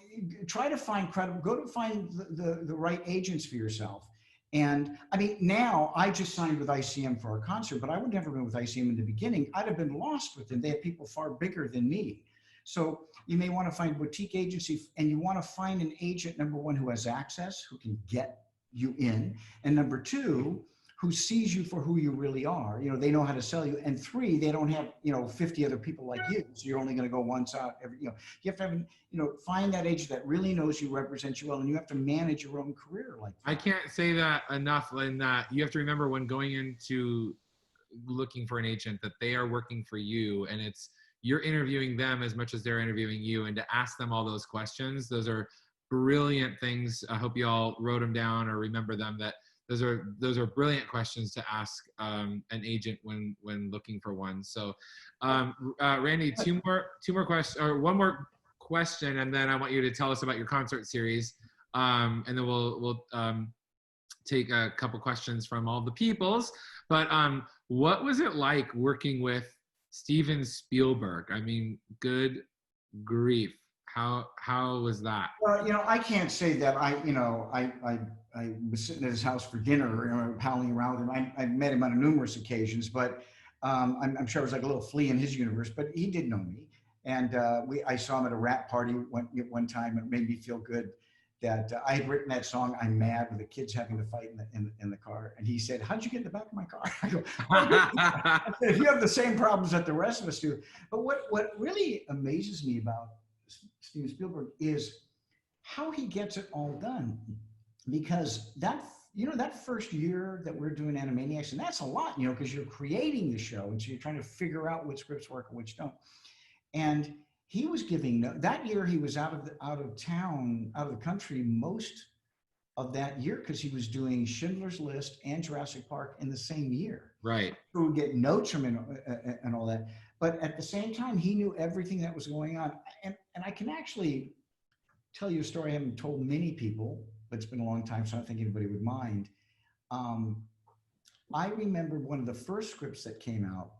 try to find go to find the right agents for yourself. And I mean, now I just signed with ICM for our concert, but I would never have been with ICM in the beginning. I'd have been lost with them. They have people far bigger than me. So you may want to find a boutique agency, and you want to find an agent, number one, who has access, who can get you in, and number two, who sees you for who you really are. You know, they know how to sell you. And 3, they don't have, you know, 50 other people like you. So you're only going to go once out every, you know, you have to have, you know, find that agent that really knows you, represents you well, and you have to manage your own career like that. I can't say that enough in that you have to remember when going into looking for an agent that they are working for you, and you're interviewing them as much as they're interviewing you, and to ask them all those questions. Those are brilliant things. I hope you all wrote them down or remember them, that those are brilliant questions to ask an agent when looking for one. So, Randy, two more questions, or one more question, and then I want you to tell us about your concert series, and then we'll take a couple questions from all the peoples. But what was it like working with Steven Spielberg? I mean, good grief. How was that? Well, you know, I can't say that I was sitting at his house for dinner, you know, palling around with him. I met him on numerous occasions, but I'm sure I was like a little flea in his universe, but he did know me. And I saw him at a rap party one time. It made me feel good that I had written that song, I'm Mad, with the kids having to fight in the car. And he said, how'd you get in the back of my car? I go, I said, if you have the same problems that the rest of us do. But what really amazes me about Steven Spielberg is how he gets it all done, because that first year that we're doing Animaniacs, and that's a lot, you know, because you're creating the show, and so you're trying to figure out which scripts work and which don't. And he was giving that year, he was out of town, out of the country most of that year, because he was doing Schindler's List and Jurassic Park in the same year. Right. So we get notes from him and all that. But at the same time, he knew everything that was going on. And I can actually tell you a story I haven't told many people, but it's been a long time, so I don't think anybody would mind. Um, I remember one of the first scripts that came out,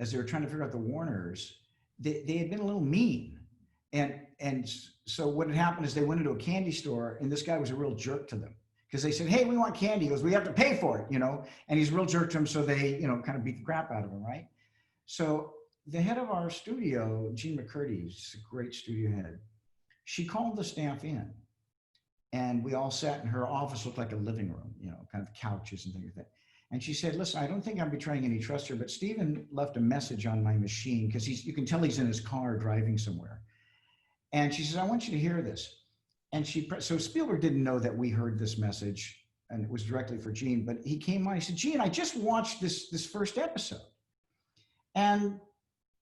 as they were trying to figure out the Warners, they had been a little mean. And so what had happened is they went into a candy store, and this guy was a real jerk to them because they said, hey, we want candy. He goes, we have to pay for it, you know, and he's a real jerk to them. So they, you know, kind of beat the crap out of him, right? So the head of our studio, Jean McCurdy, is a great studio head. She called the staff in, and we all sat in her office, looked like a living room, you know, kind of couches and things like that. And she said, listen, I don't think I'm betraying any trust here, but Steven left a message on my machine because you can tell he's in his car driving somewhere. And she says, I want you to hear this. And so Spielberg didn't know that we heard this message, and it was directly for Gene, but he came on, he said, Gene, I just watched this first episode. And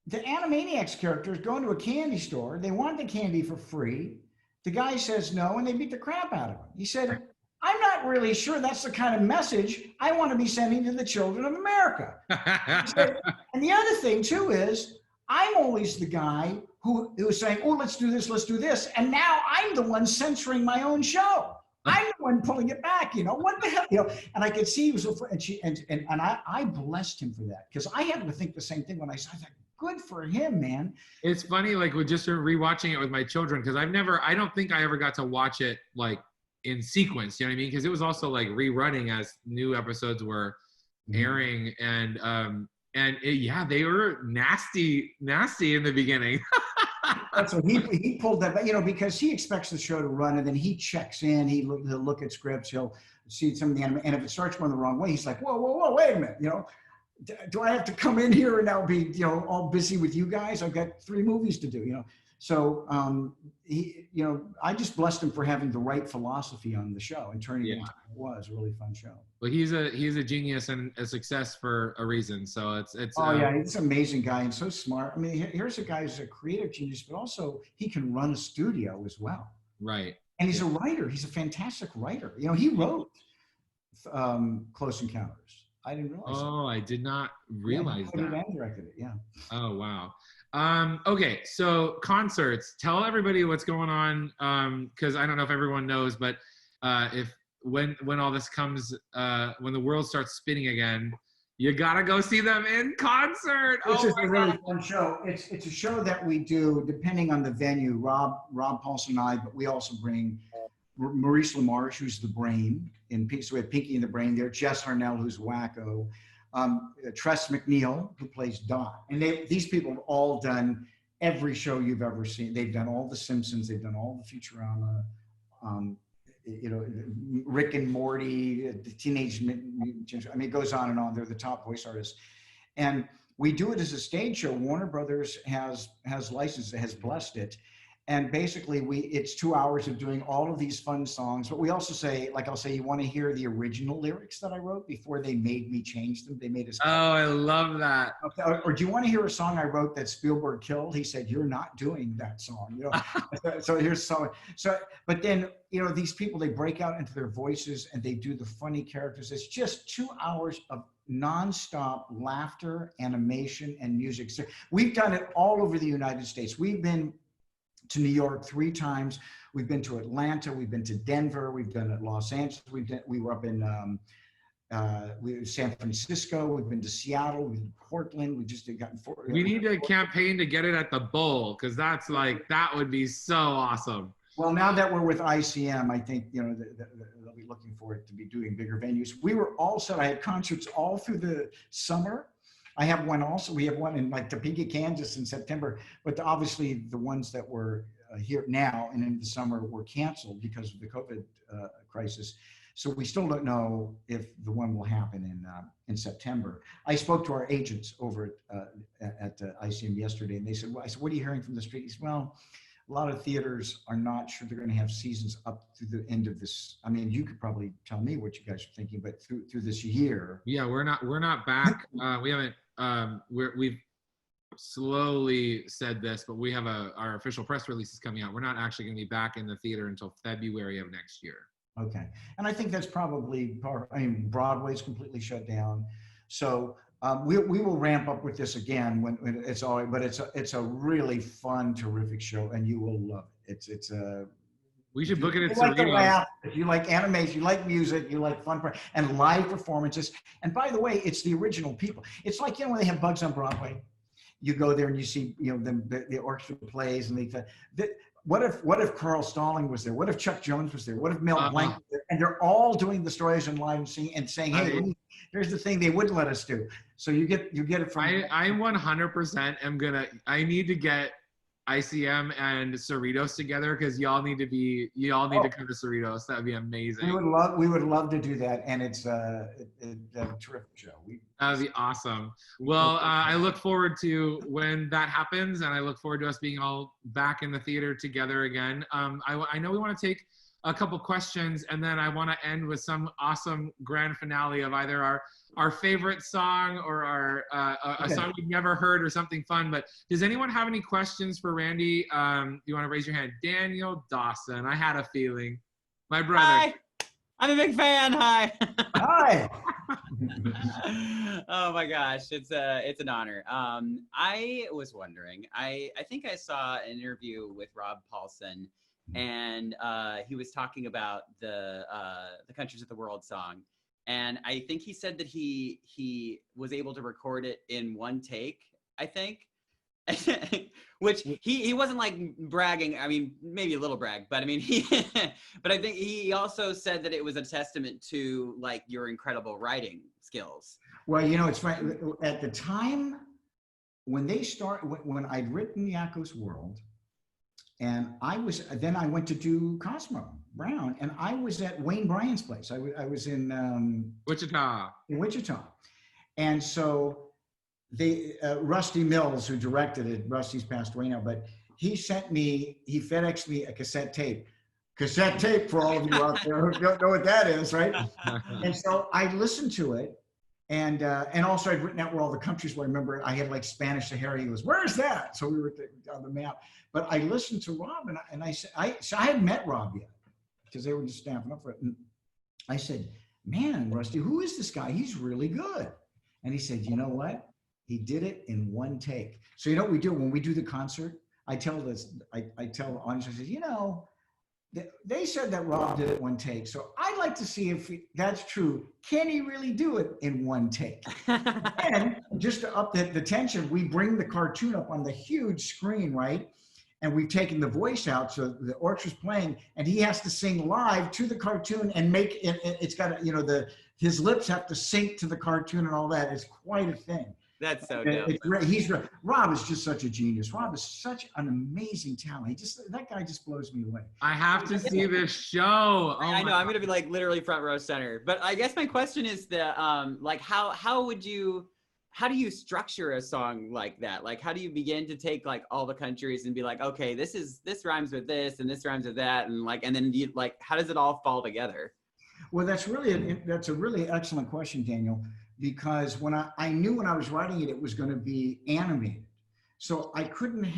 the Animaniacs characters go into a candy store. They want the candy for free. The guy says no, and they beat the crap out of him. He said, I'm not really sure that's the kind of message I want to be sending to the children of America. Said, and the other thing too is, I'm always the guy who was saying, oh, let's do this. And now I'm the one censoring my own show. I'm the one pulling it back, you know, what the hell, you know? And I could see he was, and I blessed him for that, because I happened to think the same thing when I saw that. Good for him, man. It's funny, like with just rewatching it with my children, because I don't think I ever got to watch it like in sequence, you know what I mean? Because it was also like rerunning as new episodes were airing, and they were nasty in the beginning. So he pulled that, you know, because he expects the show to run, and then he checks in, he'll look at scripts, he'll see some of the anime, and if it starts going the wrong way, he's like, whoa, wait a minute, you know, do I have to come in here and now be, you know, all busy with you guys? I've got 3 movies to do, you know. So he, you know, I just blessed him for having the right philosophy on the show and turning it into what it was a really fun show. Well, he's a genius and a success for a reason. So it's yeah, he's an amazing guy and so smart. I mean, here's a guy who's a creative genius, but also he can run a studio as well. Right. And he's a writer. He's a fantastic writer. You know, he wrote Close Encounters. I didn't realize that. I did not realize that. And directed it, yeah. Oh, wow. Okay, so concerts. Tell everybody what's going on, because I don't know if everyone knows, but when all this comes, when the world starts spinning again, you gotta go see them in concert. This is a really fun show. It's a show that we do depending on the venue. Rob Paulsen and I, but we also bring Maurice LaMarche, who's the brain in Pinky. So we have Pinky and the Brain there. Jess Harnell, who's Wacko. Tress McNeil, who plays Dot. And these people have all done every show you've ever seen. They've done all the Simpsons. They've done all the Futurama. You know, Rick and Morty, the Teenage Mutant Ninja Turtles. I mean, it goes on and on. They're the top voice artists. And we do it as a stage show. Warner Brothers has licensed it, has blessed it. And basically, it's 2 hours of doing all of these fun songs. But we also say, like I'll say, you want to hear the original lyrics that I wrote before they made me change them. They made us. Oh, I love that. Or do you want to hear a song I wrote that Spielberg killed? He said, "You're not doing that song." You know. So here's some. So, but then you know these people, they break out into their voices and they do the funny characters. It's just 2 hours of nonstop laughter, animation, and music. So we've done it all over the United States. We've been to New York 3 times. We've been to Atlanta. We've been to Denver. We've been at Los Angeles. We were up in San Francisco. We've been to Seattle. We've been to Portland. We just gotten. We need a campaign to get it at the Bowl, because that's like, that would be so awesome. Well, now that we're with ICM, I think, you know, they'll be looking for it to be doing bigger venues. We were all set. I had concerts all through the summer. I have one also. We have one in like Topeka, Kansas in September, but obviously the ones that were here now and in the summer were canceled because of the COVID crisis. So we still don't know if the one will happen in September. I spoke to our agents over at ICM yesterday, and they said, well, I said, what are you hearing from the street? He said, well, a lot of theaters are not sure they're going to have seasons up through the end of this. I mean, you could probably tell me what you guys are thinking, but through this year. Yeah, we're not back. We haven't. We've slowly said this, but we have our official press release is coming out. We're not actually going to be back in the theater until February of next year. Okay, and I think that's probably part. I mean, Broadway's completely shut down, so We will ramp up with this again when it's all, but it's a really fun, terrific show, and you will love it. It's a. We should book it at If you like to Cerritos. laugh, if you like animation, you like music, you like fun and live performances. And by the way, it's the original people. It's like, when they have Bugs on Broadway, you go there and you see, the orchestra plays, and what if Carl Stalling was there? What if Chuck Jones was there? What if Mel Blanc was there? And they're all doing the stories in live and singing and saying, hey, here's the thing they wouldn't let us do. So you get it from. I 100% I need to get ICM and Cerritos together, because y'all need to come to Cerritos. That would be amazing. We would love to do that, and it's a terrific show. That would be awesome. Well, I look forward to when that happens, and I look forward to us being all back in the theater together again. I know we want to take a couple questions, and then I want to end with some awesome grand finale of either our favorite song or a song we've never heard or something fun. But does anyone have any questions for Randy? You want to raise your hand? Daniel Dawson. I had a feeling. My brother. Hi. I'm a big fan. Hi. Hi. Oh my gosh, it's an honor. I was wondering, I think I saw an interview with Rob Paulsen, and he was talking about the Countries of the World song. And I think he said that he was able to record it in one take, I think. Which he wasn't like bragging. I mean, maybe a little brag, but I mean, but I think he also said that it was a testament to like your incredible writing skills. Well, it's funny. At the time when when I'd written Yakko's World, and I went to do Cosmo Brown, and I was at Wayne Bryan's place. I was in Wichita. In Wichita, and so Rusty Mills, who directed it, Rusty's passed away now, but he FedExed me a cassette tape. Cassette tape, for all of you out there who don't know what that is, right? And so I listened to it, and also I'd written out where all the countries were. I remember I had like Spanish Sahara. He goes, "Where's that?" So we were on the map. But I listened to Rob, and I said, I hadn't met Rob yet, because they were just stamping up for it. And I said, "Man, Rusty, who is this guy? He's really good." And he said, "You know what? He did it in one take." So you know what we do when we do the concert? I tell the audience, I said, they said that Rob did it one take. So I'd like to see if that's true. Can he really do it in one take? And just to up the tension, we bring the cartoon up on the huge screen, right? And we've taken the voice out, so the orchestra's playing, and he has to sing live to the cartoon and make it. It's got to, his lips have to sync to the cartoon and all that. It's quite a thing. That's so dope. Rob is just such a genius. Rob is such an amazing talent. That guy just blows me away. I have to see this show. I know. I'm gonna be like literally front row center. But I guess my question is like how do you structure a song like that? Like, how do you begin to take like all the countries and be like, okay, this rhymes with this and this rhymes with that, and then you like, how does it all fall together? Well, that's a really excellent question, Daniel. Because when I knew when I was writing it, it was going to be animated. So I couldn't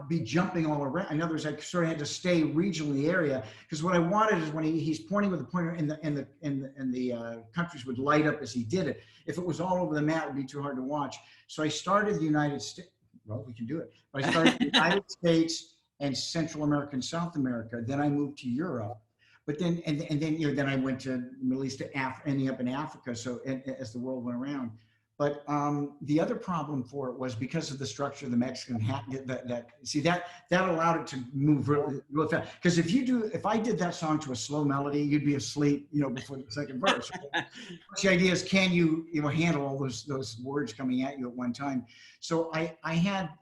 be jumping all around. In other words, I sort of had to stay regionally in the area, because what I wanted is when he's pointing with the pointer and the countries would light up as he did it. If it was all over the map, it would be too hard to watch. So I started the United States. Well, we can do it. But I started the United States and Central America and South America. Then I moved to Europe. But then, then I went to Middle East, ending up in Africa. So as the world went around, but the other problem for it was because of the structure of the Mexican that allowed it to move really fast. Because if I did that song to a slow melody, you'd be asleep, before the second verse. The idea is, can you handle all those words coming at you at one time? So I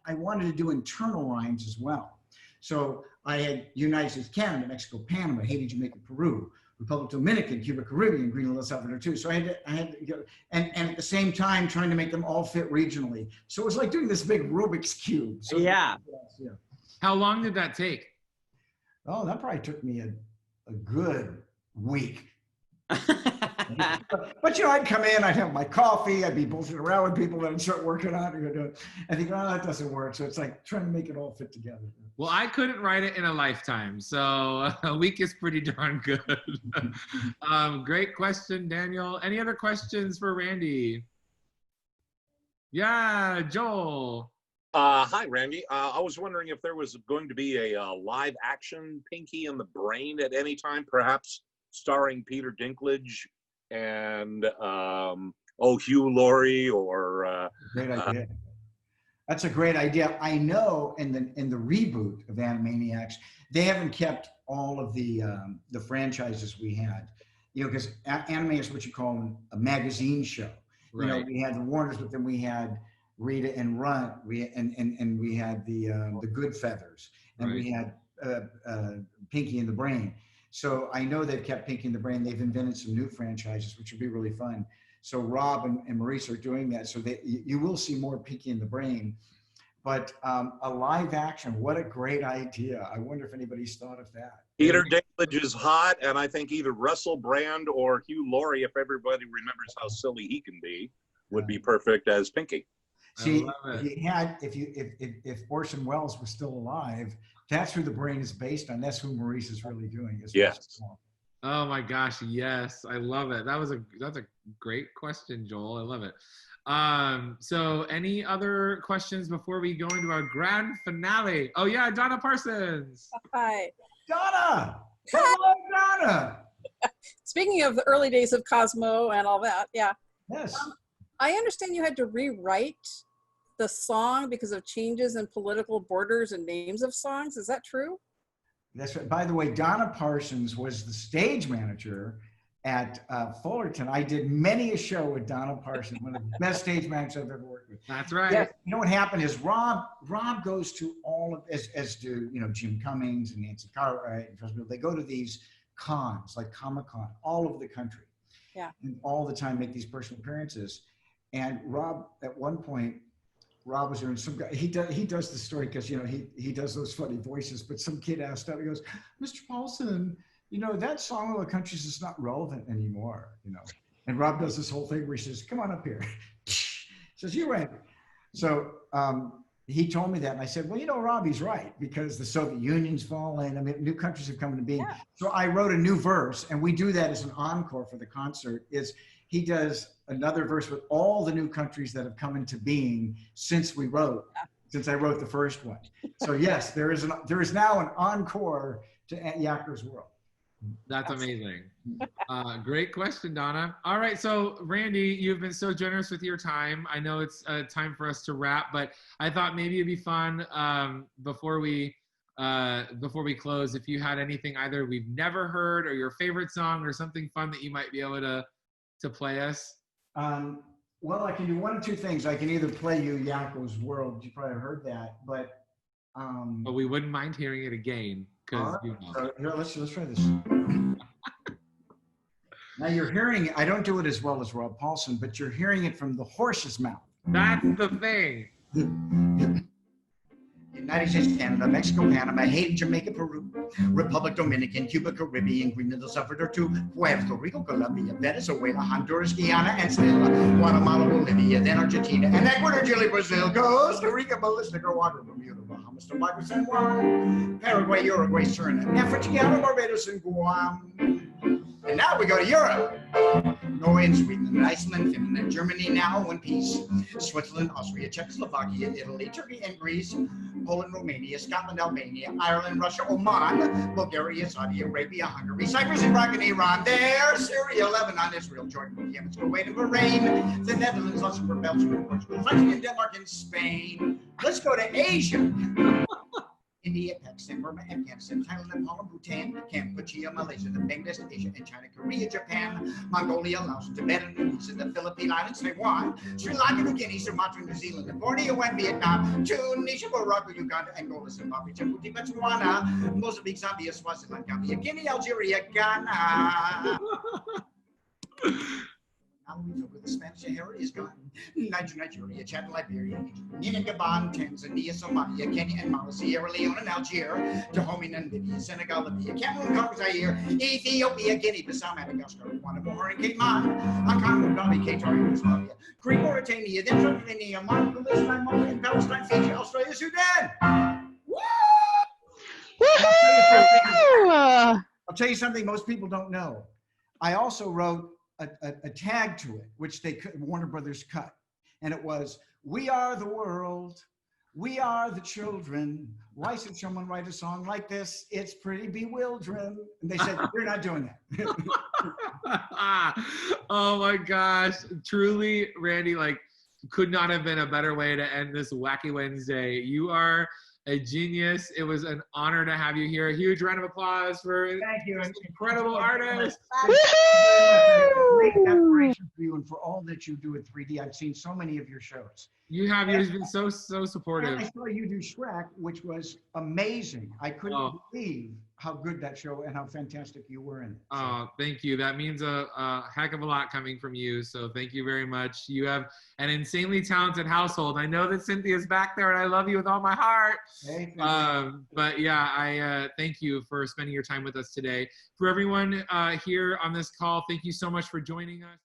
wanted to do internal rhymes as well. So I had United States, Canada, Mexico, Panama, Haiti, Jamaica, Peru, Republic Dominican, Cuba, Caribbean, Greenland, El Salvador too. So I had to go, and at the same time trying to make them all fit regionally. So it was like doing this big Rubik's Cube. So yeah. How long did that take? Oh, that probably took me a good week. But I'd come in, I'd have my coffee, I'd be bullshitting around with people, and I'd start working on it. I think, oh, that doesn't work. So it's like trying to make it all fit together. Well, I couldn't write it in a lifetime, so a week is pretty darn good. Great question, Daniel. Any other questions for Randy? Yeah, Joel. Hi, Randy. I was wondering if there was going to be a live action Pinky and the Brain at any time, perhaps starring Peter Dinklage and Hugh Laurie or. Great idea. That's a great idea. I know in the reboot of Animaniacs, they haven't kept all of the franchises we had. You know, because Animaniacs is what you call a magazine show. Right. You know, we had the Warners, but then we had Rita and Runt. We had the Good Feathers, and we had Pinky and the Brain. So I know they've kept Pinky and the Brain. They've invented some new franchises, which would be really fun. So Rob and Maurice are doing that. So you will see more Pinky and the Brain. But a live action, what a great idea. I wonder if anybody's thought of that. Peter Dinklage is hot, and I think either Russell Brand or Hugh Laurie, if everybody remembers how silly he can be, would be perfect as Pinky. See, if Orson Welles was still alive, that's who the Brain is based on. That's who Maurice is really doing. Yes. Oh my gosh, yes, I love it. That's a great question, Joel. I love it. So any other questions before we go into our grand finale? Oh yeah, Donna Parsons. Hi. Donna! Hello, Donna! Speaking of the early days of Cosmo and all that, yeah. Yes. I understand you had to rewrite the song because of changes in political borders and names of songs. Is that true? That's right. By the way, Donna Parsons was the stage manager at Fullerton. I did many a show with Donna Parsons, one of the best stage managers I've ever worked with. That's right. Yeah, you know what happened is Rob goes to all of, as do, you know, Jim Cummings and Nancy Cartwright and Trust Me, they go to these cons like Comic-Con all over the country. Yeah. And all the time make these personal appearances. And Rob, at one point, Rob was there, and some guy, he does the story because, you know, he does those funny voices, but some kid asked him, he goes, Mr. Paulsen, you know, that song of the countries is not relevant anymore, you know. And Rob does this whole thing where he says, come on up here. He says, you Randy. So he told me that, and I said, well, you know, Rob, he's right, because the Soviet Union's fallen. I mean, new countries have come into being. Yeah. So I wrote a new verse, and we do that as an encore for the concert, is he does another verse with all the new countries that have come into being since I wrote the first one. So yes, there is now an encore to Yakker's World. That's amazing. Great question, Donna. All right, so Randy, you've been so generous with your time. I know it's time for us to wrap, but I thought maybe it'd be fun before we close, if you had anything either we've never heard or your favorite song or something fun that you might be able to play us. Well, I can do one of two things. I can either play you Yakker's World. You probably heard that, but we wouldn't mind hearing it again. Right. You know. So here, let's try this. Now you're hearing it. I don't do it as well as Rob Paulsen, but you're hearing it from the horse's mouth. That's the thing. United States, Canada, Mexico, Panama, Haiti, Jamaica, Peru, Republic Dominican, Cuba, Caribbean, Grenada, Salvador, Puerto Rico, Colombia, Venezuela, Honduras, Guyana, and Venezuela, Guatemala, Bolivia, then Argentina, and Ecuador, Chile, Brazil, Costa Rica, Belize, Nicaragua, Bermuda, Bahamas, Tobago, San Juan, Paraguay, Uruguay, Suriname, Africa, Guyana, Barbados, and Guam. And now we go to Europe. Norway and Sweden, Iceland, Finland, and Germany now in peace. Switzerland, Austria, Czechoslovakia, Italy, Turkey, and Greece. Poland, Romania, Scotland, Albania, Ireland, Russia, Oman, Bulgaria, Saudi Arabia, Hungary, Cyprus, Iraq, and Iran. There, Syria, Lebanon, Israel, Jordan, Yemen, Kuwait, and Bahrain. The Netherlands, Luxembourg, Belgium, Portugal, France, Denmark, and Spain. Let's go to Asia. India, Pakistan, Burma, Afghanistan, Thailand, Nepal, Bhutan, Cambodia, Malaysia, the Bangladesh, Asia, and China, Korea, Japan, Mongolia, Laos, Tibet, Indonesia, the Philippine Islands, Taiwan, Sri Lanka, New Guinea, Sumatra, New Zealand, and Borneo, and Vietnam, Tunisia, Morocco, Uganda, Angola, Zimbabwe, Djibouti, Botswana, Mozambique, Zambia, Swaziland, Gambia, Guinea, Algeria, Ghana. With the Spanish Sahara is gone. Nigeria, Chad, Liberia, Guinea, Gabon, Tanzania, Somalia, Kenya, and Mali, Sierra Leone, and Algeria, Dahomey, Namibia, Senegal, Libya, Cameroon, Congo, Zaire, Ethiopia, Guinea, Bissau, Madagascar, Rwanda, Moher, and Cape Mount, Congo, Ghana, Qatar, Yugoslavia, Greek, Mauritania, then Slovenia, Morocco, Palestine, Mali, Palestine, Fiji, Australia, Sudan. Woo! I'll tell you something most people don't know. I also wrote a tag to it, which Warner Brothers cut. and it was, "We are the world. We are the children. Why should someone write a song like this? It's pretty bewildering." And they said, "You're not doing that." Oh my gosh. Truly, Randy, like, could not have been a better way to end this Wacky Wednesday. You are a genius. It was an honor to have you here. A huge round of applause for Thank you. this incredible artist. Great admiration for you and for all that you do at 3D. I've seen so many of your shows. You've been so And supportive. I saw you do Shrek, which was amazing. I couldn't believe how good that show and how fantastic you were in it. Oh, thank you. That means a heck of a lot coming from you. So thank you very much. You have an insanely talented household. I know that Cynthia's back there, and I love you with all my heart. Hey, But yeah, I thank you for spending your time with us today. For everyone here on this call, thank you so much for joining us.